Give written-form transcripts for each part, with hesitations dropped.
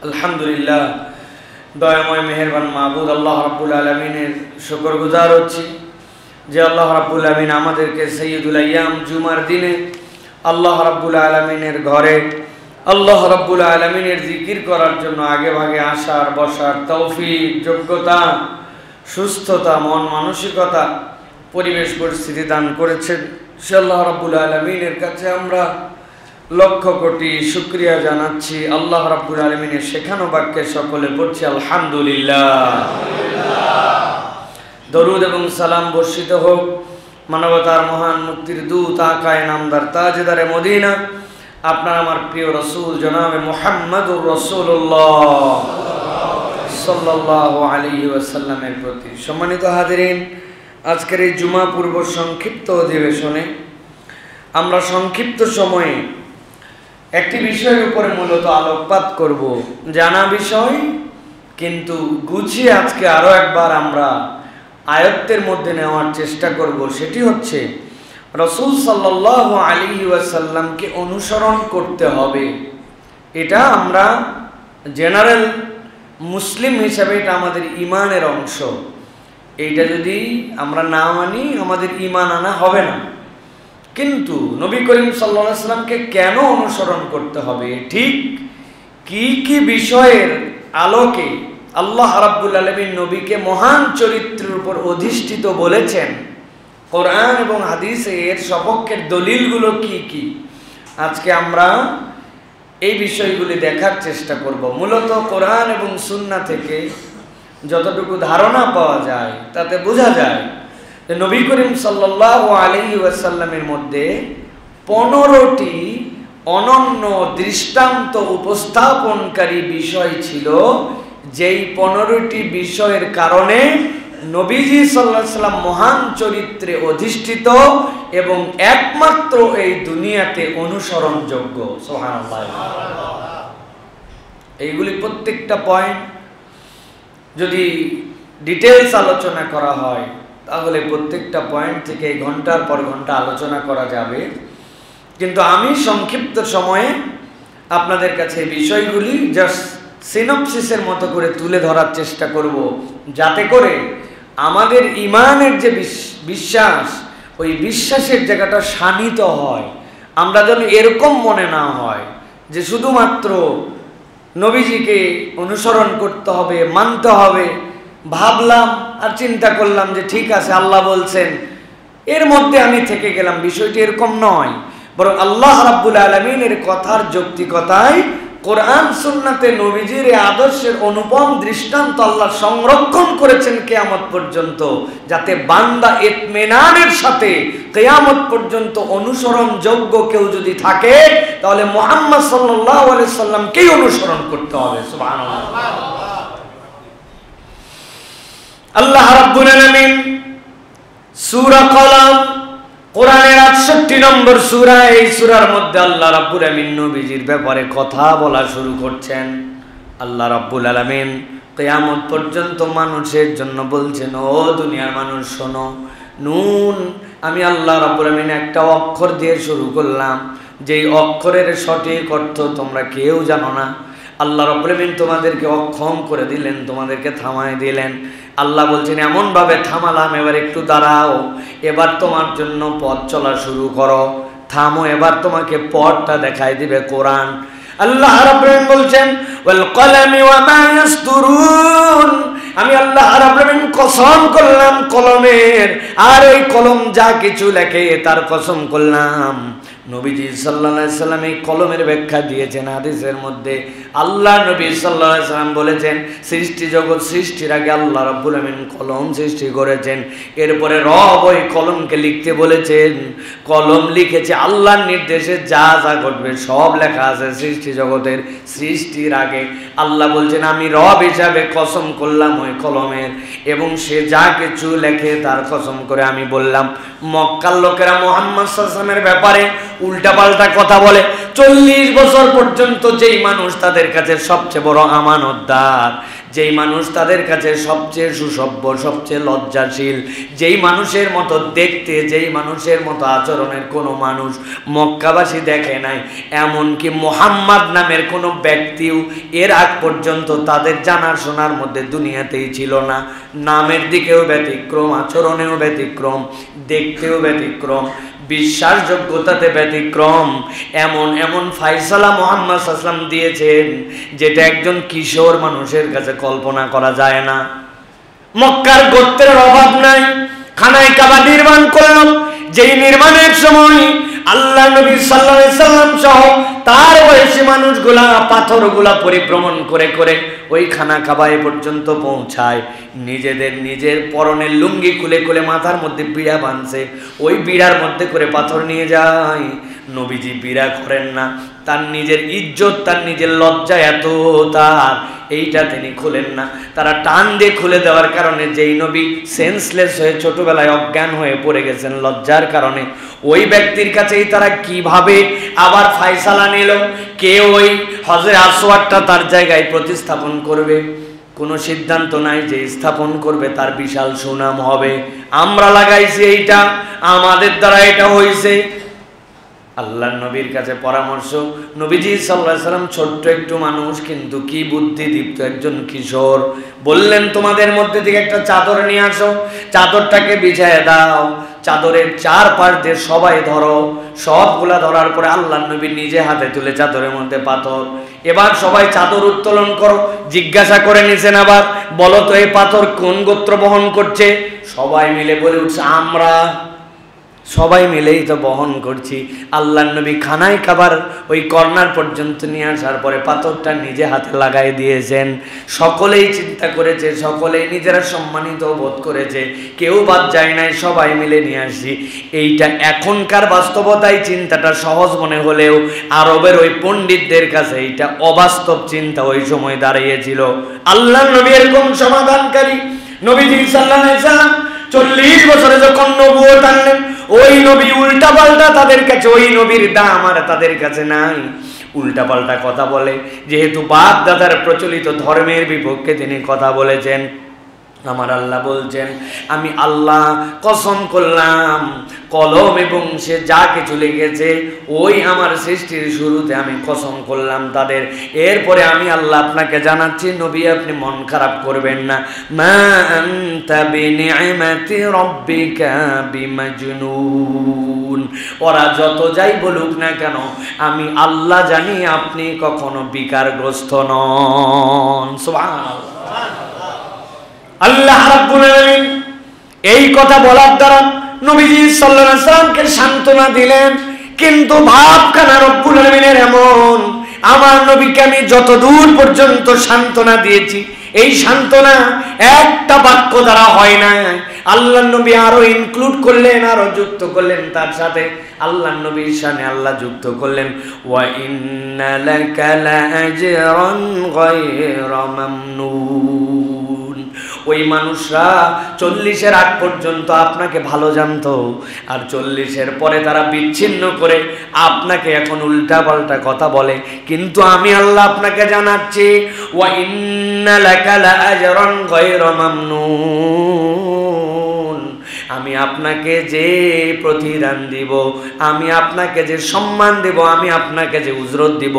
আলহামদুলিল্লাহ, দয়াময় মেহেরবান মাহবুদ আল্লাহ রাব্বুল আলামিনের শুকরগুজার হচ্ছি যে আল্লাহ রাব্বুল আলামিন আমাদেরকে সাইয়্যিদুল আইয়াম জুমার দিনে আল্লাহ রাব্বুল আলামিনের ঘরে আল্লাহ রাব্বুল আলামিনের জিকির করার জন্য আগে ভাগে আসার বসার তৌফিক, যোগ্যতা, সুস্থতা, মন মানসিকতা, পরিবেশ পরিস্থিতি দান করেছেন। সে আল্লাহ রাব্বুল আলামিনের কাছে আমরা লক্ষ কোটি শুকরিয়া জানাচ্ছি। আল্লাহ রাব্বুল আলামিনের শেখানো বাক্যে সকলে পড়ছি আলহামদুলিল্লাহ। দরুদ এবং সালাম বর্ষিত হোক মানবতার মহান মুক্তির দূত আকায়ে নামদার তাজদারে মদিনা আপনার আমার প্রিয় রাসূল জনাবে মুহাম্মদুর রাসূলুল্লাহ সাল্লাল্লাহু আলাইহি ওয়াসাল্লামের প্রতি। সম্মানিত হাজিরিন, আজকের এই জুমা পূর্ব সংক্ষিপ্ত অধিবেশনে আমরা সংক্ষিপ্ত সময়ে একটি বিষয়ের উপরে মূলত আলোকপাত করব। জানা বিষয়, কিন্তু গুছিয়ে আজকে আরও একবার আমরা আয়ত্তের মধ্যে নেওয়ার চেষ্টা করব। সেটি হচ্ছে রাসূল সাল্লাল্লাহু আলাইহি ওয়াসাল্লামকে অনুসরণ করতে হবে। এটা আমরা জেনারেল মুসলিম হিসাবে এটা আমাদের ঈমানের অংশ। এইটা যদি আমরা না মানি আমাদের ঈমান আনা হবে না। কিন্তু নবী করিম সাল্লাল্লাহু আলাইহি ওয়াসাল্লামকে কেন অনুসরণ করতে হবে, ঠিক কি কি বিষয়ের আলোকে আল্লাহ রাব্বুল আলামিন নবীকে মহান চরিত্রের উপর অধিষ্ঠিত বলেছেন, কোরআন এবং হাদিসে এর সপক্ষের দলিলগুলো কি কি, আজকে আমরা এই বিষয়গুলি দেখার চেষ্টা করব। মূলত কোরআন এবং সুন্নাহ থেকে যতটুকু ধারণা পাওয়া যায় তাতে বোঝা যায় যে নবী করিম সাল্লাল্লাহু আলাইহি ওয়াসাল্লামের মধ্যে 15টি অনন্য দৃষ্টান্ত উপস্থাপনকারী বিষয় ছিল, যেই 15টি বিষয়ের কারণে নবীজি সাল্লাল্লাহু আলাইহি ওয়াসাল্লাম মহান চরিত্রে অধিষ্ঠিত এবং একমাত্র এই দুনিয়াতে অনুসরণযোগ্য। সুবহানাল্লাহ। এইগুলি প্রত্যেকটা পয়েন্ট যদি ডিটেইলস আলোচনা করা হয় তাহলে প্রত্যেকটা পয়েন্ট থেকে ঘন্টার পর ঘন্টা আলোচনা করা যাবে। কিন্তু আমি সংক্ষিপ্ত সময়ে আপনাদের কাছে বিষয়গুলি জাস্ট সিনপসিসের মতো করে তুলে ধরার চেষ্টা করব, যাতে করে আমাদের ঈমানের যে বিশ্বাস, ওই বিশ্বাসের জায়গাটা শানিত হয়। আমরা যেন এরকম মনে না হয় যে শুধুমাত্র নবীজিকে অনুসরণ করতে হবে, মানতে হবে, ভাবলাম আর চিন্তা করলাম যে ঠিক আছে আল্লাহ বলছেন, এর মধ্যে আমি থেকে গেলাম। বিষয়টি এরকম নয়, বরং আল্লাহ রাব্বুল আলামিনের কথার যৌক্তিকতায় কোরআন সুন্নাতে নবীজির এই আদর্শের অনুপম দৃষ্টান্ত আল্লাহ সংরক্ষণ করেছেন কিয়ামত পর্যন্ত, যাতে বান্দা ইতমিনানের সাথে কিয়ামত পর্যন্ত অনুসরণযোগ্য কেউ যদি থাকে তাহলে মুহাম্মদ সাল্লাল্লাহু আলাইহি সাল্লামকেই অনুসরণ করতে হবে। সুবহানাল্লাহ। আল্লাহ রাব্বুল আলামিন সূরা কলম, কোরআনের 68 নম্বর সূরা, এই সূরার মধ্যে আল্লাহ রাব্বুল আলামিন নবীজির ব্যাপারে কথা বলা শুরু করছেন। আল্লাহ রাব্বুল আলামিন কিয়ামত পর্যন্ত মানুষের জন্য বলছেন, ও দুনিয়ার মানুষ শোনো, নুন, আমি আল্লাহ রাব্বুল আলামিন একটা অক্ষর দিয়ে শুরু করলাম, যেই অক্ষরের সঠিক অর্থ তোমরা কেউ জানো না। আল্লাহ রাব্বুল আলামিন তোমাদেরকে অক্ষম করে দিলেন, তোমাদেরকে থামায় দিলেন। আল্লাহ বলছেন এমনভাবে থামালাম, এবার একটু দাঁড়াও, এবার তোমার জন্য পথ চলা শুরু করো, থামো, এবার তোমাকে পথটা দেখাই দিবে কোরআন। আল্লাহ রাব্বুল আলামিন বলছেন ওয়াল কলামি ওয়া মা ইয়াসতুরুন, আমি আল্লাহ রাব্বুল আলামিন কসম করলাম কলমের, আর এই কলম যা কিছু লেখে তার কসম করলাম। নবীজি সাল্লাল্লাহু আলাইহি সাল্লাম এই কলমের ব্যাখ্যা দিয়েছেন হাদিসের মধ্যে। আল্লাহ নবী সাল্লাল্লাহু আলাইহি সাল্লাম বলেছেন সৃষ্টি জগৎ সৃষ্টির আগে আল্লাহ রাব্বুল আলামিন কলম সৃষ্টি করেছেন, এরপরে রব ওই কলমকে লিখতে বলেছেন, কলম লিখেছে আল্লাহর নির্দেশে, যা যা ঘটবে সব লেখা আছে সৃষ্টি জগতের সৃষ্টির আগে। আল্লাহ বলছেন আমি রব হিসাবে কসম করলাম ওই কলমের, এবং সে যা কিছু লেখে তার কসম করে আমি বললাম। মক্কার লোকেরা মুহাম্মদ সাল্লাল্লাহু আলাইহি ওয়াসাল্লামের ব্যাপারে উল্টাপাল্টা কথা বলে। 40 বছর পর্যন্ত যেই মানুষ তাদের কাছে সবচেয়ে বড় আমানতদার, যেই মানুষ তাদের কাছে সবচেয়ে সুসভ্য, সবচেয়ে লজ্জাশীল, যেই মানুষের মতো দেখতে, যেই মানুষের মতো আচরণের কোনো মানুষ মক্কাবাসী দেখে নাই, এমনকি মুহাম্মদ নামের কোনো ব্যক্তিও এর আগ পর্যন্ত তাদের জানার শোনার মধ্যে দুনিয়াতেই ছিল না। নামের দিকেও ব্যতিক্রম, আচরণেও ব্যতিক্রম, দেখতেও ব্যতিক্রম, বিশ্বাসযোগ্যতাতে ব্যতিক্রম। এমন এমন ফায়সালা মুহাম্মদ সাল্লাল্লাহু আলাইহি ওয়াসাল্লাম দিয়েছেন যেটা একজন কিশোর মানুষের কাছে কল্পনা করা যায় না। মক্কার গোত্রের অভাব নাই, খানায় কাবা নির্মাণ করলাম, যেই নির্মাণের সময় আল্লাহ নবী সাল্লাল্লাহু আলাইহি ওয়াসাল্লাম সহ তার বয়সী মানুষগুলা পাথরগুলা পরিভ্রমণ করে করে ওই খানা কাবায় পর্যন্ত পৌঁছায়। নিজের পরনের লুঙ্গি খুলে খুলে মাথার মধ্যে বিড়া বাঁধছে, ওই বিড়ার মধ্যে করে পাথর নিয়ে যায়। নবীজি বিড়া করেন না, তার নিজের ইজ্জত, তার নিজের লজ্জা এত তার, এইটা তিনি খুলেন না। তারা টান দিয়ে খুলে দেওয়ার কারণে যেই নবী সেন্সলেস হয়ে ছোটবেলায় অজ্ঞান হয়ে পড়ে গেছেন লজ্জার কারণে, ওই ব্যক্তির কাছেই তারা কিভাবে আবার ফায়সালা নিল কে ওই হজরে আসওয়াদটা তার জায়গায় প্রতিস্থাপন করবে। কোনো সিদ্ধান্ত নাই যে স্থাপন করবে তার বিশাল সুনাম হবে। আমরা লাগাইছি এইটা, আমাদের দ্বারা এটা হয়েছে। আল্লাহর নবীর কাছে পরামর্শ, নবীজি সাল্লাল্লাহু আলাইহি সাল্লাম ছোট্ট একটু মানুষ, কিন্তু কি বুদ্ধিদীপ্ত একজন কিশোর। বললেন তোমাদের মধ্যে থেকে একটা চাদর নিয়ে আসো, চাদরটাকে বিছায় দাও, চাদরের চারপাশ দিয়ে সবাই ধরো। সবগুলা ধরার পরে আল্লাহর নবী নিজে হাতে তুলে চাদরের মধ্যে পাথর, এবার সবাই চাদর উত্তোলন করো। জিজ্ঞাসা করে নিছেন আবার, বলো তো এই পাথর কোন গোত্র বহন করছে? সবাই মিলে বলে উঠছে আমরা। সবাই মিলেই তো বহন করছি। আল্লাহর নবী খানায় কাবার ওই কর্নার পর্যন্ত নিয়ে আসার পরে পাথরটা নিজে হাতে লাগাই দিয়েছেন। সকলেই চিন্তা করেছে, সকলেই নিজেরা সম্মানিত বোধ করেছে, কেউ বাদ যায় নাই, সবাই মিলে নিয়ে আসি। এইটা এখনকার বাস্তবতায় চিন্তাটা সহজ মনে হলেও আরবের ওই পণ্ডিতদের কাছে এইটা অবাস্তব চিন্তা ওই সময় দাঁড়িয়েছিল। আল্লাহর নবী এরকম সমাধানকারী নবীজি সাল্লাল্লাহু আলাইহি ওয়াসাল্লাম 40 বছরে যখন নবুয়ত আনলেন, ওই নবী উল্টা পাল্টা তাদের কাছে, ওই নবীর দাম আর তাদের কাছে নাই। উল্টা পাল্টা কথা বলে, যেহেতু বাপ দাদার প্রচলিত ধর্মের বিপক্ষে তিনি কথা বলেছেন। আমার আল্লাহ বলছেন, আমি আল্লাহ কসম করলাম, কলম এবং সে যা কিছু লিখেছে ওই আমার সৃষ্টির শুরুতে আমি কসম করলাম তাদের। এরপরে আমি আল্লাহ আপনাকে জানাচ্ছি, নবী আপনি মন খারাপ করবেন না। মা আনতা বিনিআমাতি রাব্বিকা বিমাজনুন। ওরা যত যাই বলুক না কেন, আমি আল্লাহ জানি আপনি কখনো বিকারগ্রস্ত নন। সুবহানাল্লাহ। আল্লাহ রাব্বুল আলামিন এই কথা বলার দ্বারা নবীজি সাল্লাল্লাহু আলাইহি ওয়াসাল্লামকে সান্ত্বনা দিলেন। কিন্তু ভাবখানা রব্বুল আলামিনের এমন, আমার নবীকে আমি যত দূর পর্যন্ত সান্ত্বনা দিয়েছি, এই সান্ত্বনা একটা বাক্য দ্বারা হয় না। আল্লাহ নবী আরো ইনক্লুড করলেন, আরো যুক্ত করলেন, তার সাথে আল্লাহ নবীর শানে আল্লাহ যুক্ত করলেন, ওয়া ইন্না লাকা লাআজরান গায়রা মামনুন। ওই মানুষরা 40-এর আগ পর্যন্ত আপনাকে ভালো জানতো, আর 40-এর পরে তারা বিচ্ছিন্ন করে আপনাকে এখন উল্টা পাল্টা কথা বলে। কিন্তু আমি আল্লাহ আপনাকে জানাচ্ছি, ওয়া ইন্না লাকা লাআজরান গায়রা মামনুন। আমি আপনাকে যে প্রতিদান দিব, আমি আপনাকে যে সম্মান দেব, আমি আপনাকে যে উজরত দিব,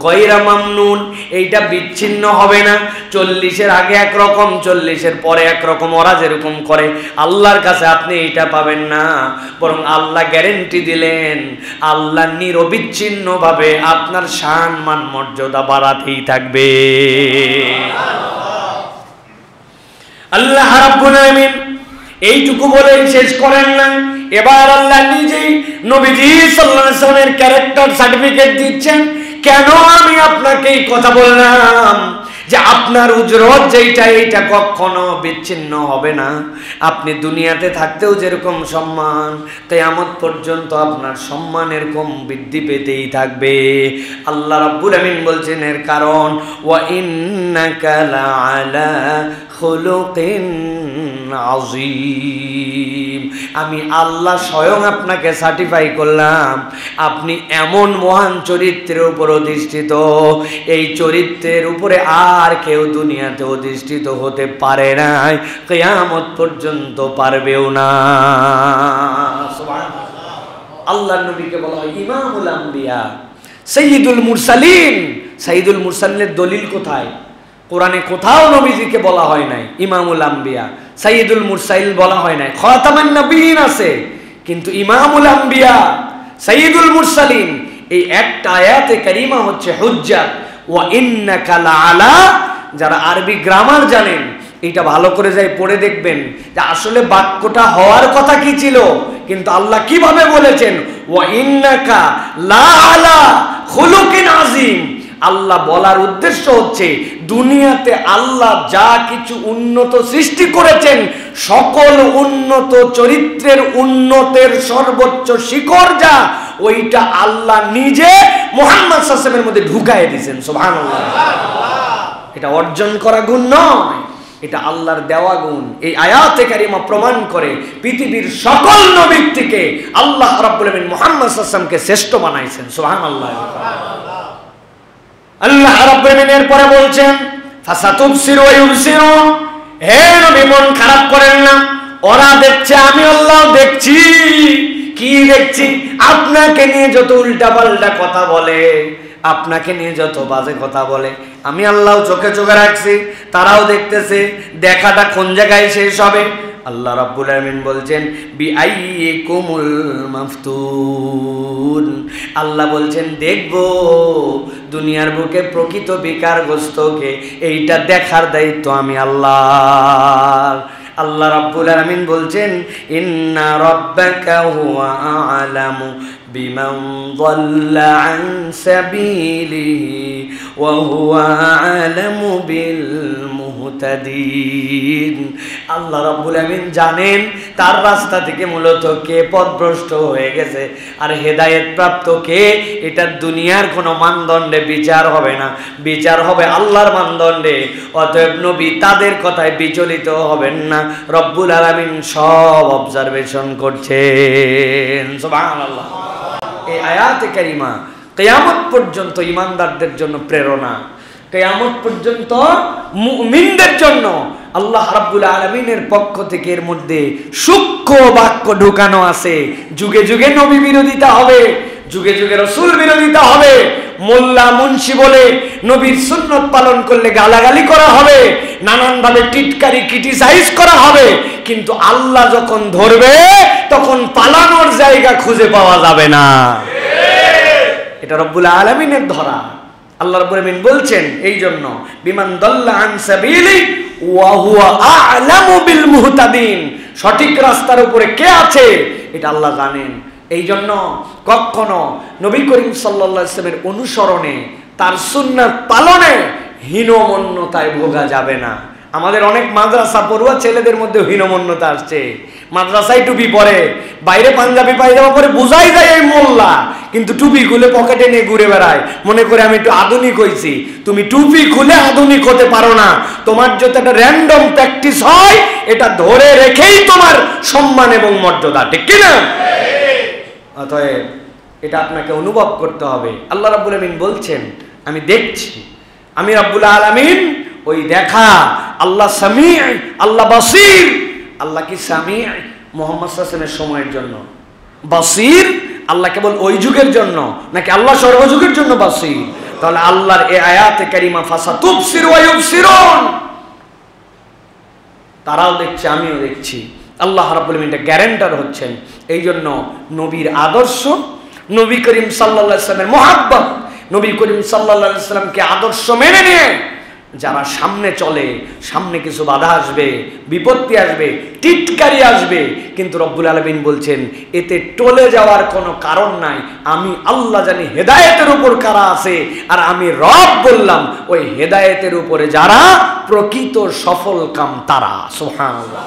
গায়রা মামনুন, এইটা বিচ্ছিন্ন হবে না। 40-এর আগে একরকম, 40-এর পরে একরকম, ওরা যেরকম করে আল্লাহর কাছে আপনি এইটা পাবেন না। বরং আল্লাহ গ্যারেন্টি দিলেন, আল্লাহ নিরবিচ্ছিন্নভাবে আপনার শান মান মর্যাদা বাড়াতেই থাকবে। আল্লাহ রাব্বুল আলামিন এইটুকু বলে শেষ করেন না, এবার আল্লাহ নিজেই নবীজি সাল্লাল্লাহু আলাইহি ওয়াসাল্লামের ক্যারেক্টার সার্টিফিকেট দিচ্ছেন। কেন আমি আপনাকে এই কথা বললাম যে আপনার উজরত যেইটা, এইটা কখনো বিচ্ছিন্ন হবে না। আপনি দুনিয়াতে থাকতেও যেরকম সম্মান, কিয়ামত পর্যন্ত আপনার সম্মান এরকম বৃদ্ধি পেতেই থাকবে। আল্লাহ রাব্বুল আমিন বলছেন এর কারণ, ওয়া ইন্নাকা লাআলা খুলুকিন আযীম। আমি আল্লাহ স্বয়ং আপনাকে সার্টিফাই করলাম আপনি এমন মহান চরিত্রের উপর অধিষ্ঠিত, এই চরিত্রের উপরে আর কেউ দুনিয়াতে অধিষ্ঠিত হতে পারে নাই, কিয়ামত পর্যন্ত পারবেও না। আল্লাহর নবীকে বলা হয় ইমামুল আম্বিয়া, সাইয়্যিদুল মুরসালিন। সাইয়্যিদুল মুরসালিনের দলিল কোথায়? কোরআনে কোথাও নবীজিকে বলা হয় নাই ইমামুল আম্বিয়া, সাইয়্যিদুল মুরসালিন বলা হয় নাই। খাতামান নবিয়্যিন আছে, কিন্তু ইমামুল আম্বিয়া, সাইয়্যিদুল মুরসালিন, এই একটা আয়াতে কারিমা হচ্ছে হুজ্জাত। ওয়া ইন্নাকা লাআলা, যারা আরবি গ্রামার জানেন এটা ভালো করে যাই পড়ে দেখবেন যে আসলে বাক্যটা হওয়ার কথা কি ছিল, কিন্তু আল্লাহ কিভাবে বলেছেন ওয়া ইন্নাকা লাআলা খুলুকিন আযীম। আল্লাহ বলার উদ্দেশ্য হচ্ছে দুনিয়াতে আল্লাহ যা কিছু উন্নত সৃষ্টি করেছেন সকল উন্নত চরিত্রের উন্নতের সর্বোচ্চ শিখর যা, ওইটা আল্লাহ নিজে মুহাম্মদ সাল্লাল্লাহু আলাইহি ওয়াসাল্লামের মধ্যে ঢুকায় দিয়েছেন। সুবহানাল্লাহ। এটা অর্জন করা গুণ নয়, এটা আল্লাহর দেওয়া গুণ। এই আয়াতে কারিমা প্রমাণ করে পৃথিবীর সকল নবীর থেকে আল্লাহ রাব্বুল আলামিন মুহাম্মদ সাল্লাল্লাহু আলাইহি ওয়াসাল্লামকে শ্রেষ্ঠ বানাইছেন। সুবহানাল্লাহ। আল্লাহ রাব্বুল আলামিন এরপরে বলছেন ফাসাতুবসিরু ওয়া ইউবসিরুন, হে নবী মন খারাপ করেন না, ওরা দেখছে আমি আল্লাহ দেখছি। কি দেখছি? আপনাকে নিয়ে যত উল্টাপাল্টা কথা বলে, আপনাকে নিয়ে যত বাজে কথা বলে, আমি আল্লাহ চোখে চোখে রাখছি, তারাও দেখতেছে। দেখাটা কোন জায়গায় শেষ হবে? আল্লাহ রাব্বুল আলামিন বলছেন বিআইয়িকুমুল মাফতুন, আল্লাহ বলছেন দেখবো দুনিয়ার বুকে প্রকৃত বিকারগ্রস্তকে, এইটা দেখার দায়িত্ব আমি আল্লাহ। আল্লাহ রাব্বুল আলামিন বলছেন ইন্না রাব্বাকা হুয়া আ'লামু বিমান যাল্লা আন সাবিলিহি ওয়া হুয়া আ'লামু বিল মুহতাদিন। আল্লাহ রাব্বুল আলামিন জানেন তার রাস্তা থেকে মূলত কে পথভ্রষ্ট হয়ে গেছে আর হেদায়েত প্রাপ্ত কে। এটা দুনিয়ার কোনো মানদণ্ডে বিচার হবে না, বিচার হবে আল্লাহর মানদণ্ডে। অতএব নবী তাদের কথায় বিচলিত হবেন না, রব্বুল আলামিন সব অবজারভেশন করছেন। সুবহানাল্লাহ। এই আয়াতে কারিমা কিয়ামত পর্যন্ত ঈমানদারদের জন্য প্রেরণা, কিয়ামত পর্যন্ত মুমিনদের জন্য আল্লাহ রাব্বুল আলামিনের পক্ষ থেকে এর মধ্যে সূক্ষ্ম বাক্য ঢুকানো আছে। যুগে যুগে নবী বিরোধিতা হবে, যুগে যুগে রাসূল বিরোধিতা হবে, মোল্লা মুন্সি বলে নবীর সুন্নত পালন করলে গালাগালি করা হবে, নানানভাবে টিটকারি ক্রিটিসাইজ করা হবে, কিন্তু আল্লাহ যখন ধরবে তখন পালানোর জায়গা খুঁজে পাওয়া যাবে না। এটা রব্বুল আলামিনের ধরা। আল্লাহ রাব্বুল আলামিন বলছেন এই জন্য বিমান দাল্লা আন সাবিলি ওয়া হুয়া আ'লামু বিল মুহতাদিন, সঠিক রাস্তার উপরে কে আছে এটা আল্লাহ জানেন। এই জন্য কখনো নবী করিম সাল্লাল্লাহু আলাইহি ওয়াসাল্লামের অনুসরণে, তার সুন্নাত পালনে হীনমন্যতায় ভোগা যাবে না। আমাদের অনেক মাদ্রাসা পড়ুয়া ছেলেদের মধ্যে হীনমন্যতা আসছে। মাদ্রাসায় টুপি পরে, বাইরে পাঞ্জাবি পায়জামা পরে, বোঝাই যায় এই মোল্লা, কিন্তু টুপি খুলে পকেটে নিয়ে ঘুরে বেড়ায়, মনে করে আমি একটু আধুনিক হইছি। তুমি টুপি খুলে আধুনিক হতে পারো না। তোমার যত একটা র্যান্ডম প্র্যাকটিস হয়, এটা ধরে রেখেই তোমার সম্মান এবং মর্যাদা, ঠিক কিনা? অতএব এটা আপনাকে অনুভব করতে হবে। আল্লাহ রাব্বুল আলামিন বলছেন আমি দেখছি, আমি রাব্বুল আলামিন ওই দেখা। আল্লাহ সামি, আল্লাহ বাসির। আল্লাহ কি সামি মুহাম্মদ সাল্লাল্লাহু আলাইহি ওয়াসাল্লামের সময়ের জন্য, বাসির আল্লাহ কেবল ওই যুগের জন্য, নাকি আল্লাহ সর্বযুগের জন্য বাসির? তাহলে আল্লাহর এই আয়াতে কারিমা ফাসাতুবসিরু ওয়া ইউবসিরুন, তারাও দেখছে আমিও দেখছি। আল্লাহ রাব্বুল আলামিন এটা গ্যারান্টার হচ্ছেন। এই জন্য নবীর আদর্শ, নবী করিম সাল্লাল্লাহু আলাইহি ওয়াসাল্লামের মুহাব্বত, নবী করিম সাল্লাল্লাহু আলাইহি ওয়াসাল্লামকে আদর্শ মেনে নিয়ে যারা সামনে চলে, সামনে কিছু বাধা আসবে, বিপত্তি আসবে, টিটকারি আসবে, কিন্তু রব্বুল আলামিন বলছেন এতে টলে যাওয়ার কোনো কারণ নাই। আমি আল্লাহ জানি হেদায়েতের উপর কারা আছে, আর আমি রব বললাম ওই হেদায়েতের উপরে যারা প্রকৃত সফল কাম তারা। সুবহানাল্লাহ।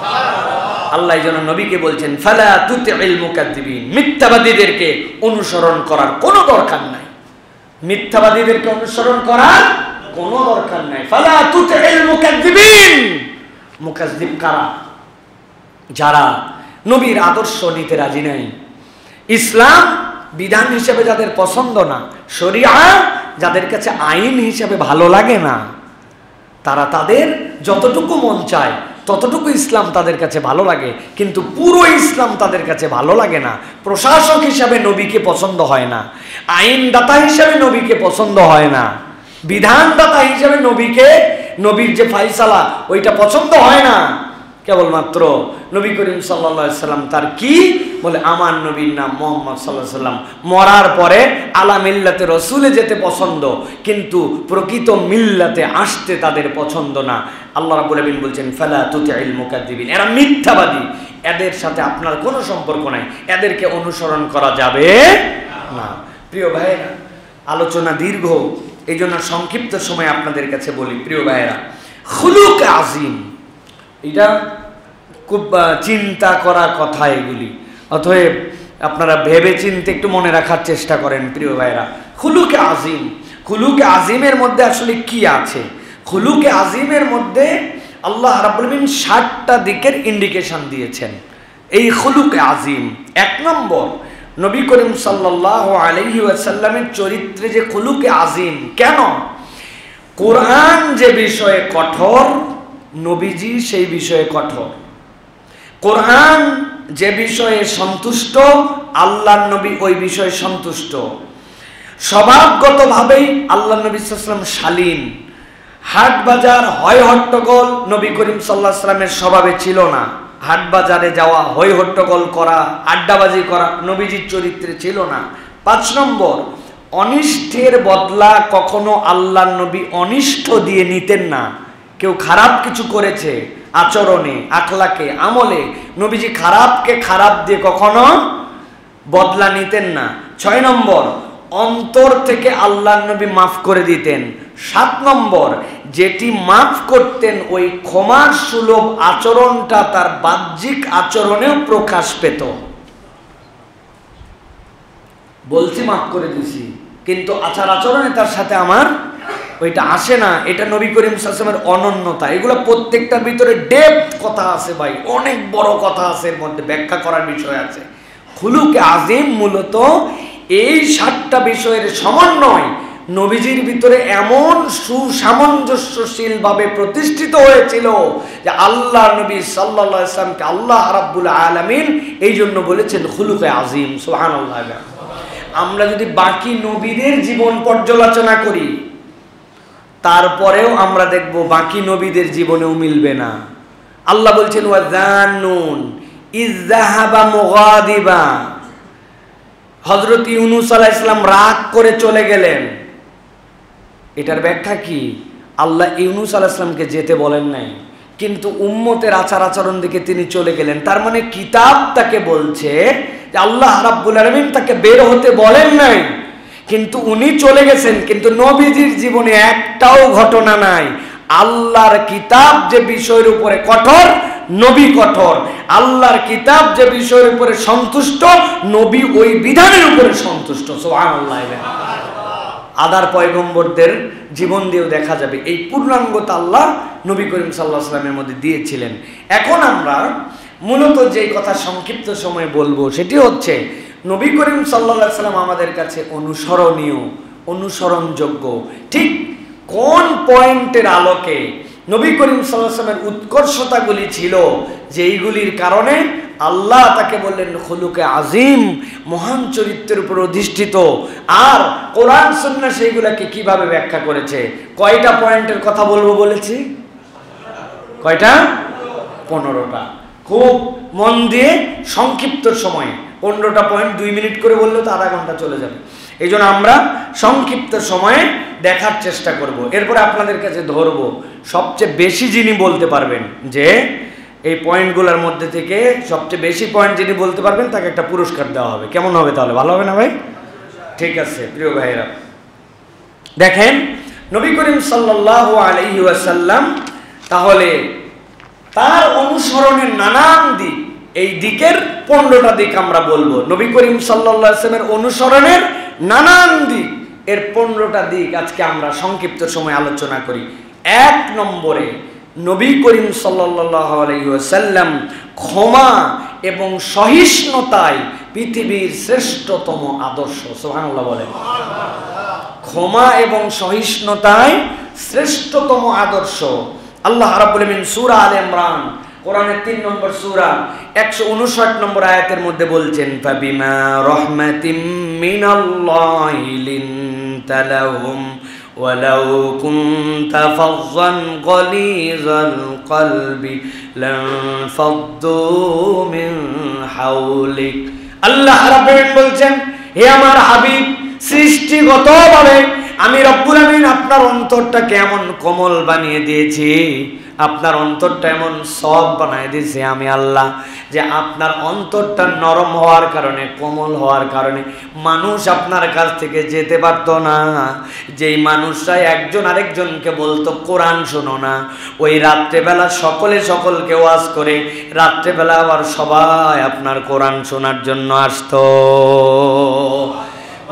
আল্লাহ এই জন্য নবীকে বলছেন ফালা তুতিল মুকাদ্দিবিন, মিথ্যাবাদীদেরকে অনুসরণ করার কোনো দরকার নাই, মিথ্যাবাদীদেরকে অনুসরণ করার কোনো দরকার নাই। ফালা তুতিল মুকাদ্দিবিন, মুকাদ্দিব কারা? যারা নবীর আদর্শ নিতে রাজি নাই। ইসলাম বিধান হিসেবে যাদের পছন্দ না, শরিয়া যাদের কাছে আইন হিসেবে ভালো লাগে না, তারা তাদের যতটুকু মন চায় ততটুকু ইসলাম তাদের কাছে ভালো লাগে, কিন্তু পুরো ইসলাম তাদের কাছে ভালো লাগে না। প্রশাসক হিসাবে নবীকে পছন্দ হয় না, আইনদাতা হিসাবে নবীকে পছন্দ হয় না, বিধানদাতা হিসাবে নবীর যে ফাইসালা ওইটা পছন্দ হয় না। কেবলমাত্র নবী করিম সাল্লাল্লাহু আলাইহি সাল্লাম তার কি বলে, আমার নবীর নাম মুহাম্মদ সাল্লাল্লাহু আলাইহি সাল্লাম, মরার পরে আলা মিল্লাতে রসুলে যেতে পছন্দ, কিন্তু প্রকৃত মিল্লাতে আসতে তাদের পছন্দ না। আল্লাহ রাব্বুল আলামিন বলছেন ফালা তুতিল মুকাদ্দিবিন, এরা মিথ্যাবাদী, এদের সাথে আপনার কোনো সম্পর্ক নাই, এদেরকে অনুসরণ করা যাবে না। প্রিয় ভাইয়েরা, আলোচনা দীর্ঘ, এই জন্য সংক্ষিপ্ত সময় আপনাদের কাছে বলি। প্রিয় ভাইয়েরা, খুলুক আজিম, এটা খুব চিন্তা করা কথা এগুলি, অতএব আপনারা ভেবে চিন্তে একটু মনে রাখার চেষ্টা করেন। প্রিয় ভাইরা, খুলুকে আজিম, খুলুকে আজিমের মধ্যে আসলে কি আছে? খুলুকে আজিমের মধ্যে আল্লাহ রাব্বুল আলামিন 60টা দিকের ইন্ডিকেশন দিয়েছেন। এই খুলুকে আজিম, 1 নম্বর নবী করিম সাল্লাল্লাহু আলাইহি ওয়াসাল্লামের চরিত্রে যে খুলুকে আজিম। কেন? কোরআন যে বিষয়ে কঠোর, নবীজি সেই বিষয়ে কঠোর। কোরআন যে বিষয়ে সন্তুষ্ট, আল্লাহর নবী ওই বিষয়ে সন্তুষ্ট। স্বভাবগতভাবেই আল্লাহর নবী সাল্লাল্লাহু আলাইহি ওয়াসাল্লাম শালীন। হাট বাজার হয় হট্টগোল নবী করিম সাল্লাল্লাহু আলাইহি ওয়াসাল্লামের স্বভাবে ছিল না। হাট বাজারে যাওয়া, হয় হট্টগোল করা, আড্ডাবাজি করা নবীজির চরিত্রে ছিল না। 5 নম্বর, অনিষ্টের বদলা কখনো আল্লাহর নবী অনিষ্ট দিয়ে নিতেন না। কেউ খারাপ কিছু করেছে, আচরণে, আখলাকে, আমলে, নবীজি খারাপকে খারাপ দিয়ে কখনো বদলা নিতেন না। 6 নম্বর, অন্তর থেকে আল্লাহর নবী মাফ করে দিতেন। 7 নম্বর, যেটি মাফ করতেন ওই ক্ষমার সুলভ আচরণটা তার বাহ্যিক আচরণেও প্রকাশ পেত। বলছি মাফ করে দিছি, কিন্তু আচার আচরণে তার সাথে আমার ওইটা আসে না। এটা নবী করিম সাল্লাল্লাহু আলাইহি ওয়াসাল্লামের অনন্যতা। এগুলো প্রত্যেকটার ভিতরে ডেপথ কথা আছে ভাই, অনেক বড় কথা আছে, এর মধ্যে ব্যাখ্যা করার বিষয় আছে। খুলুকে আজিম মূলত এই 7টা বিষয়ের সমন্বয় নবীজির ভিতরে এমন সুসামঞ্জস্যশীল ভাবে প্রতিষ্ঠিত হয়েছিল যে আল্লাহ নবী সাল্লাল্লাহু আলাইহি ওয়াসাল্লামকে আল্লাহ রাব্বুল আলামিন এই জন্য বলেছেন খুলুকে আজিম। সুবহানাল্লাহ। আমরা যদি বাকি নবীদের জীবন পর্যালোচনা করি, তারপরেও আমরা দেখব বাকি নবীদের জীবনেও মিলবে না। আল্লাহ বলছেন ওয়াজান্নুন ইয যাহাবা মুগাদিবা, হযরত ইউনূস আলাইহিস সালাম রাগ করে চলে গেলেন। এটার ব্যাখ্যা কি? আল্লাহ ইউনূস আলাইহিস সালামকে যেতে বলেন নাই, কিন্তু উম্মতের আচার আচরণ দেখে তিনি চলে গেলেন। তার মানে কিতাব তাকে বলছে যে আল্লাহ রাব্বুল আলামিন তাকে বের হতে বলেন নাই, কিন্তু উনি চলে গেছেন। কিন্তু নবীজির জীবনে একটাও ঘটনা নাই। আল্লাহর কিতাব যে বিষয়ের উপরে কঠোর, নবী কঠোর। আল্লাহর কিতাব যে বিষয়ের উপরে সন্তুষ্ট, নবী ওই বিধানের উপরে সন্তুষ্ট। সুবহানাল্লাহ। আদার পয়গম্বরদের জীবন দিয়েও দেখা যাবে এই পূর্ণাঙ্গতা আল্লাহ নবী করিম সাল্লাল্লাহু আলাইহি ওয়াসাল্লামের মধ্যে দিয়েছিলেন। এখন আমরা মূলত যে কথা সংক্ষিপ্ত সময়ে বলবো সেটি হচ্ছে নবী করিম সাল্লাল্লাহু আলাইহি ওয়াসাল্লাম আমাদের কাছে অনুসরণীয়, অনুসরণযোগ্য। ঠিক কোন পয়েন্টের আলোকে নবী করিম সাল্লাল্লাহু আলাইহি ওয়াসাল্লামের উৎকর্ষতাগুলি ছিল যেইগুলির কারণে আল্লাহ তাকে বললেন খুলুকে আজিম, মহান চরিত্রের উপর অধিষ্ঠিত। আর কোরআন সুন্নাহ সেইগুলোকে কিভাবে ব্যাখ্যা করেছে। কয়টা পয়েন্টের কথা বলবো বলেছি? কয়টা? 15টা। খুব মন দিয়ে সংক্ষিপ্ত সময়ে 15টা পয়েন্ট 2 মিনিট করে বললে তো আধা ঘন্টা চলে যাবে। এই জন্য আমরা সংক্ষিপ্ত সময়ে দেখার চেষ্টা করব। এরপরে আপনাদের কাছে ধরবো সবচেয়ে বেশি যিনি বলতে পারবেন যে এই পয়েন্টগুলোর মধ্যে থেকে সবচেয়ে বেশি পয়েন্ট যিনি বলতে পারবেন তাকে একটা পুরস্কার দেওয়া হবে। কেমন হবে তাহলে? ভালো হবে না ভাই? ঠিক আছে প্রিয় ভাইরা, দেখেন নবী করিম সাল্লাল্লাহু আলাইহি ওয়াসাল্লাম তাহলে তার অনুসরণের নানান দিক, এই দিকের 15টা দিক আমরা বলবো। নবী করিম সাল্লাল্লাহু আলাইহি ওয়াসাল্লামের অনুসরণের নানান দিক, এর 15টা দিক আজকে আমরা সংক্ষিপ্ত সময় আলোচনা করি। 1 নম্বরে নবী করিম সাল্লাল্লাহু আলাইহি ওয়াসাল্লাম ক্ষমা এবং সহিষ্ণুতায় পৃথিবীর শ্রেষ্ঠতম আদর্শ। সুবহানাল্লাহ বলেন। ক্ষমা এবং সহিষ্ণুতায় শ্রেষ্ঠতম আদর্শ। আল্লাহ রাব্বুল আলামিন সূরা আলে ইমরান কোরআনের 3 নম্বর সূরা 159 নম্বর আয়াতের মধ্যে বলছেন, ফাবিমা রাহমাতিম মিনাল্লাহি লিনতা লাহুম ওয়ালাউ কুনতা ফাযযান গালিযাল কলবি লানফাদ্দু মিন হাওলিক। আল্লাহ রাব্বুল আলামিন বলছেন, হে আমার হাবিব, সৃষ্টিগতভাবে আমি রব্বুল আমিন আপনার অন্তরটাকে এমন কোমল বানিয়ে দিয়েছি, আপনার অন্তরটা এমন সফট বানিয়ে দিয়েছি আমি আল্লাহ, যে আপনার অন্তরটা নরম হওয়ার কারণে, কোমল হওয়ার কারণে মানুষ আপনার কাছ থেকে যেতে পারত না। যেই মানুষরা একজন আরেকজনকে বলতো কোরআন শোনো না, ওই রাত্রেবেলা সকলে সকলকে ওয়াজ করে, রাত্রেবেলা আবার সবাই আপনার কোরআন শোনার জন্য আসতো।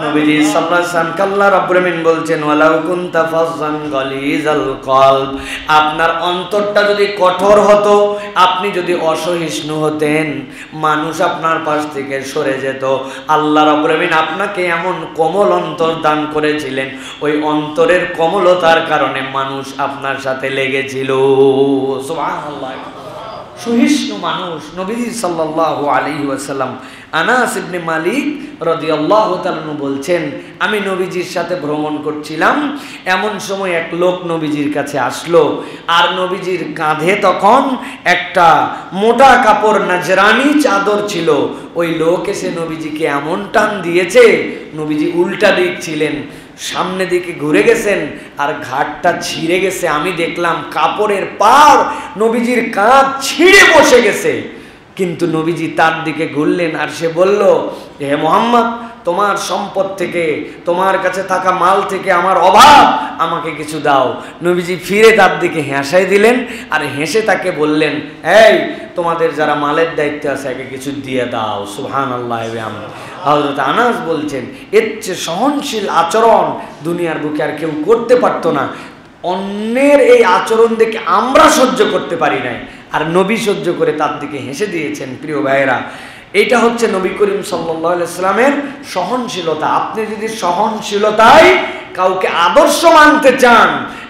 নবীজি সাল্লাল্লাহু আলাইহি ওয়াসাল্লাম আল্লাহ রাব্বুল আমিন বলছেন, ওয়ালাউ কুনতা ফাযযান গালিযাল কলব, আপনার অন্তরটা যদি কঠোর হতো, আপনি যদি অসহিষ্ণু হতেন, মানুষ আপনার পাশ থেকে সরে যেত। আল্লাহ রাব্বুল আমিন আপনাকে এমন কোমল অন্তর দান করেছিলেন, ওই অন্তরের কোমলতার কারণে মানুষ আপনার সাথে লেগেছিল। সুবহানাল্লাহ। সহিষ্ণু মানুষ। নবীজি সাল্লাল্লাহু আলাইহি ওয়াসাল্লাম আনাস ইবনে মালিক রাদিয়াল্লাহু তাআলা বলছেন, আমি নবীজির সাথে ভ্রমণ করছিলাম, এমন সময় এক লোক নবীজির কাছে আসলো, আর নবীজির কাঁধে তখন একটা মোটা কাপড় নাজরানি চাদর ছিল। ওই লোক এসে নবীজিকে এমন টান দিয়েছে, নবীজি উল্টা দিক ছিলেন, সামনে দিকে ঘুরে গেছেন আর ঘাটটা ছিঁড়ে গেছে। আমি দেখলাম কাপড়ের পাড় নবীজির কাঁধ ছিঁড়ে বসে গেছে, কিন্তু নবীজি তার দিকে ঘুরলেন আর সে বলল, হে মুহাম্মদ, তোমার সম্পদ থেকে, তোমার কাছে থাকা মাল থেকে আমার অভাব, আমাকে কিছু দাও। নবীজি ফিরে তার দিকে হেসে দিলেন আর হেসে তাকে বললেন, এই তোমাদের যারা মালের দায়িত্বে আছে একে কিছু দিয়ে দাও। সুবহানাল্লাহ। হযরত আনাস বলছেন, এর চেয়ে সহনশীল আচরণ দুনিয়ার বুকে আর কেউ করতে পারতো না। অন্যের এই আচরণ দেখে আমরা সহ্য করতে পারি নাই, আর নবী সহ্য করে তার দিকে হেসে দিয়েছেন। প্রিয় ভাইয়েরা, এটা হচ্ছে নবী করিম সাল্লাল্লাহু আলাইহি ওয়াসাল্লামের সহনশীলতা। আপনি যদি সহনশীলতায় কাউকে আদর্শ মানতে চান,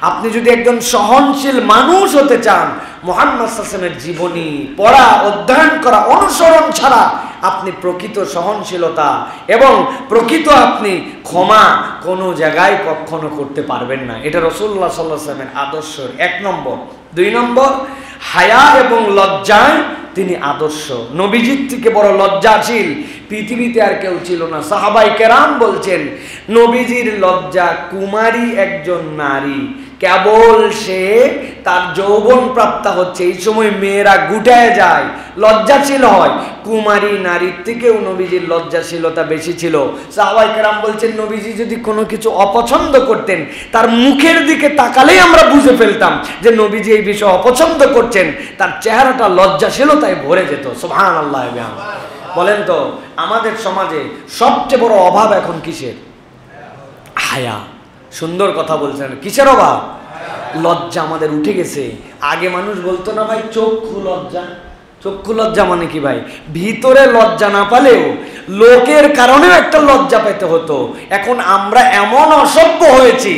আপনি যদি একজন সহনশীল মানুষ হতে চান, মুহাম্মদ সাল্লাল্লাহু আলাইহি ওয়াসাল্লামের জীবনী পড়া, অধ্যয়ন করা, অনুসরণ ছাড়া আপনি প্রকৃত সহনশীলতা এবং প্রকৃত আপনি ক্ষমা কোনো জায়গায় কখনো করতে পারবেন না। এটা রাসূলুল্লাহ সাল্লাল্লাহু আলাইহি ওয়াসাল্লামের আদর্শের 1 নম্বর। 2 নম্বর, হায়া এবং লজ্জায় তিনি আদর্শ। নবীজির থেকে বড় লজ্জাশীল পৃথিবীতে আর কেউ ছিল না। সাহাবায়ে কেরাম বলছেন, নবীজির লজ্জা কুমারী একজন নারী, কেবল সে তার যৌবন প্রাপ্ত হচ্ছে, এই সময় মেয়েরা গুটায় যায়, লজ্জাশীল হয়। কুমারী নারীর থেকেও নবীজির লজ্জাশীলতা বেশি ছিল। সাহাবায়ে কেরাম বলছেন, নবীজি যদি কোনো কিছু অপছন্দ করতেন, তার মুখের দিকে তাকালেই আমরা বুঝে ফেলতাম যে নবীজি এই বিষয় অপছন্দ করছেন। তার চেহারাটা লজ্জাশীলতায় ভরে যেত। সুবহানাল্লাহ। বলেন তো, আমাদের সমাজে সবচেয়ে বড় অভাব এখন কিসের? হায়া। সুন্দর কথা বলছেন। কিসের অভাব? লজ্জা আমাদের উঠে গেছে। আগে মানুষ বলতো না ভাই চক্ষু লজ্জা। চক্ষু লজ্জা মানে কি ভাই? ভিতরে লজ্জা না পালেও লোকের কারণেও একটা লজ্জা পেতে হতো। এখন আমরা এমন অসভ্য হয়েছি,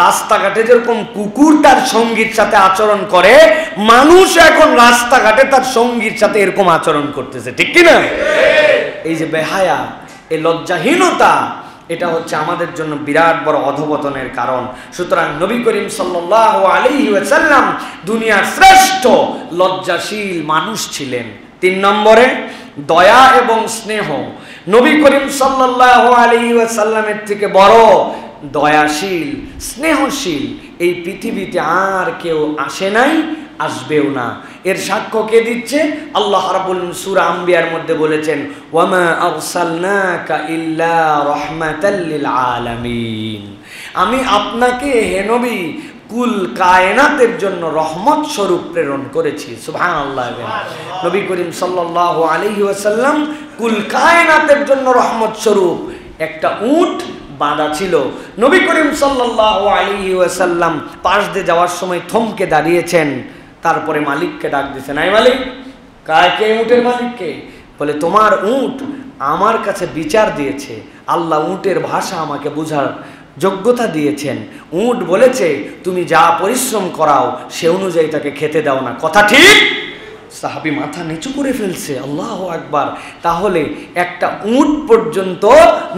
রাস্তাঘাটে যেরকম কুকুর তার সঙ্গীর সাথে আচরণ করে, মানুষ এখন রাস্তাঘাটে তার সঙ্গীর সাথে এরকম আচরণ করতেছে। ঠিক কি না? এই যে বেহায়া, এই লজ্জাহীনতা, এটা হচ্ছে আমাদের জন্য বিরাট বড় অধঃপতনের কারণ। সুতরাং নবী করিম সাল্লাল্লাহু আলাইহি ওয়াসাল্লাম দুনিয়ার শ্রেষ্ঠ লজ্জাশীল মানুষ ছিলেন। 3 নম্বরে, দয়া এবং স্নেহ। নবী করিম সাল্লাল্লাহু আলাইহি ওয়াসাল্লামের থেকে বড় দয়াশীল, স্নেহশীল এই পৃথিবীতে আর কেউ আসে নাই, আসবেও না। এর সাক্ষ্য কে দিচ্ছে? আল্লাহ রাব্বুল আলামিন সূরা আম্বিয়ার মধ্যে বলেছেন, ওয়ামা আরসালনাকা ইল্লা রাহমাতাল লিল আলামিন, আমি আপনাকে হে নবী কুল কায়নাতের জন্য রহমত স্বরূপ প্রেরণ করেছি। সুবহানাল্লাহ। নবী করিম সাল্লাল্লাহু আলাইহি ওয়াসাল্লাম কুল কায়নাতের জন্য রহমত স্বরূপ। একটা উট বাঁধা ছিল, নবী করিম সাল্লাল্লাহু আলাইহি ওয়াসাল্লাম পাশ দিয়ে যাওয়ার সময় থমকে দাঁড়িয়েছেন। তারপরে মালিককে ডাক দিছে, নাই মালিক, কে উটের মালিককে? বলে তোমার উট আমার কাছে বিচার দিয়েছে, আল্লাহ উটের ভাষা আমাকে বোঝার যোগ্যতা দিয়েছেন। উট বলেছে তুমি যা পরিশ্রম করাও সে অনুযায়ী তাকে খেতে দাও না, কথা ঠিক? সাহাবী মাথা নিচু করে ফেলছে, আল্লাহু আকবার। তাহলে একটা উট পর্যন্ত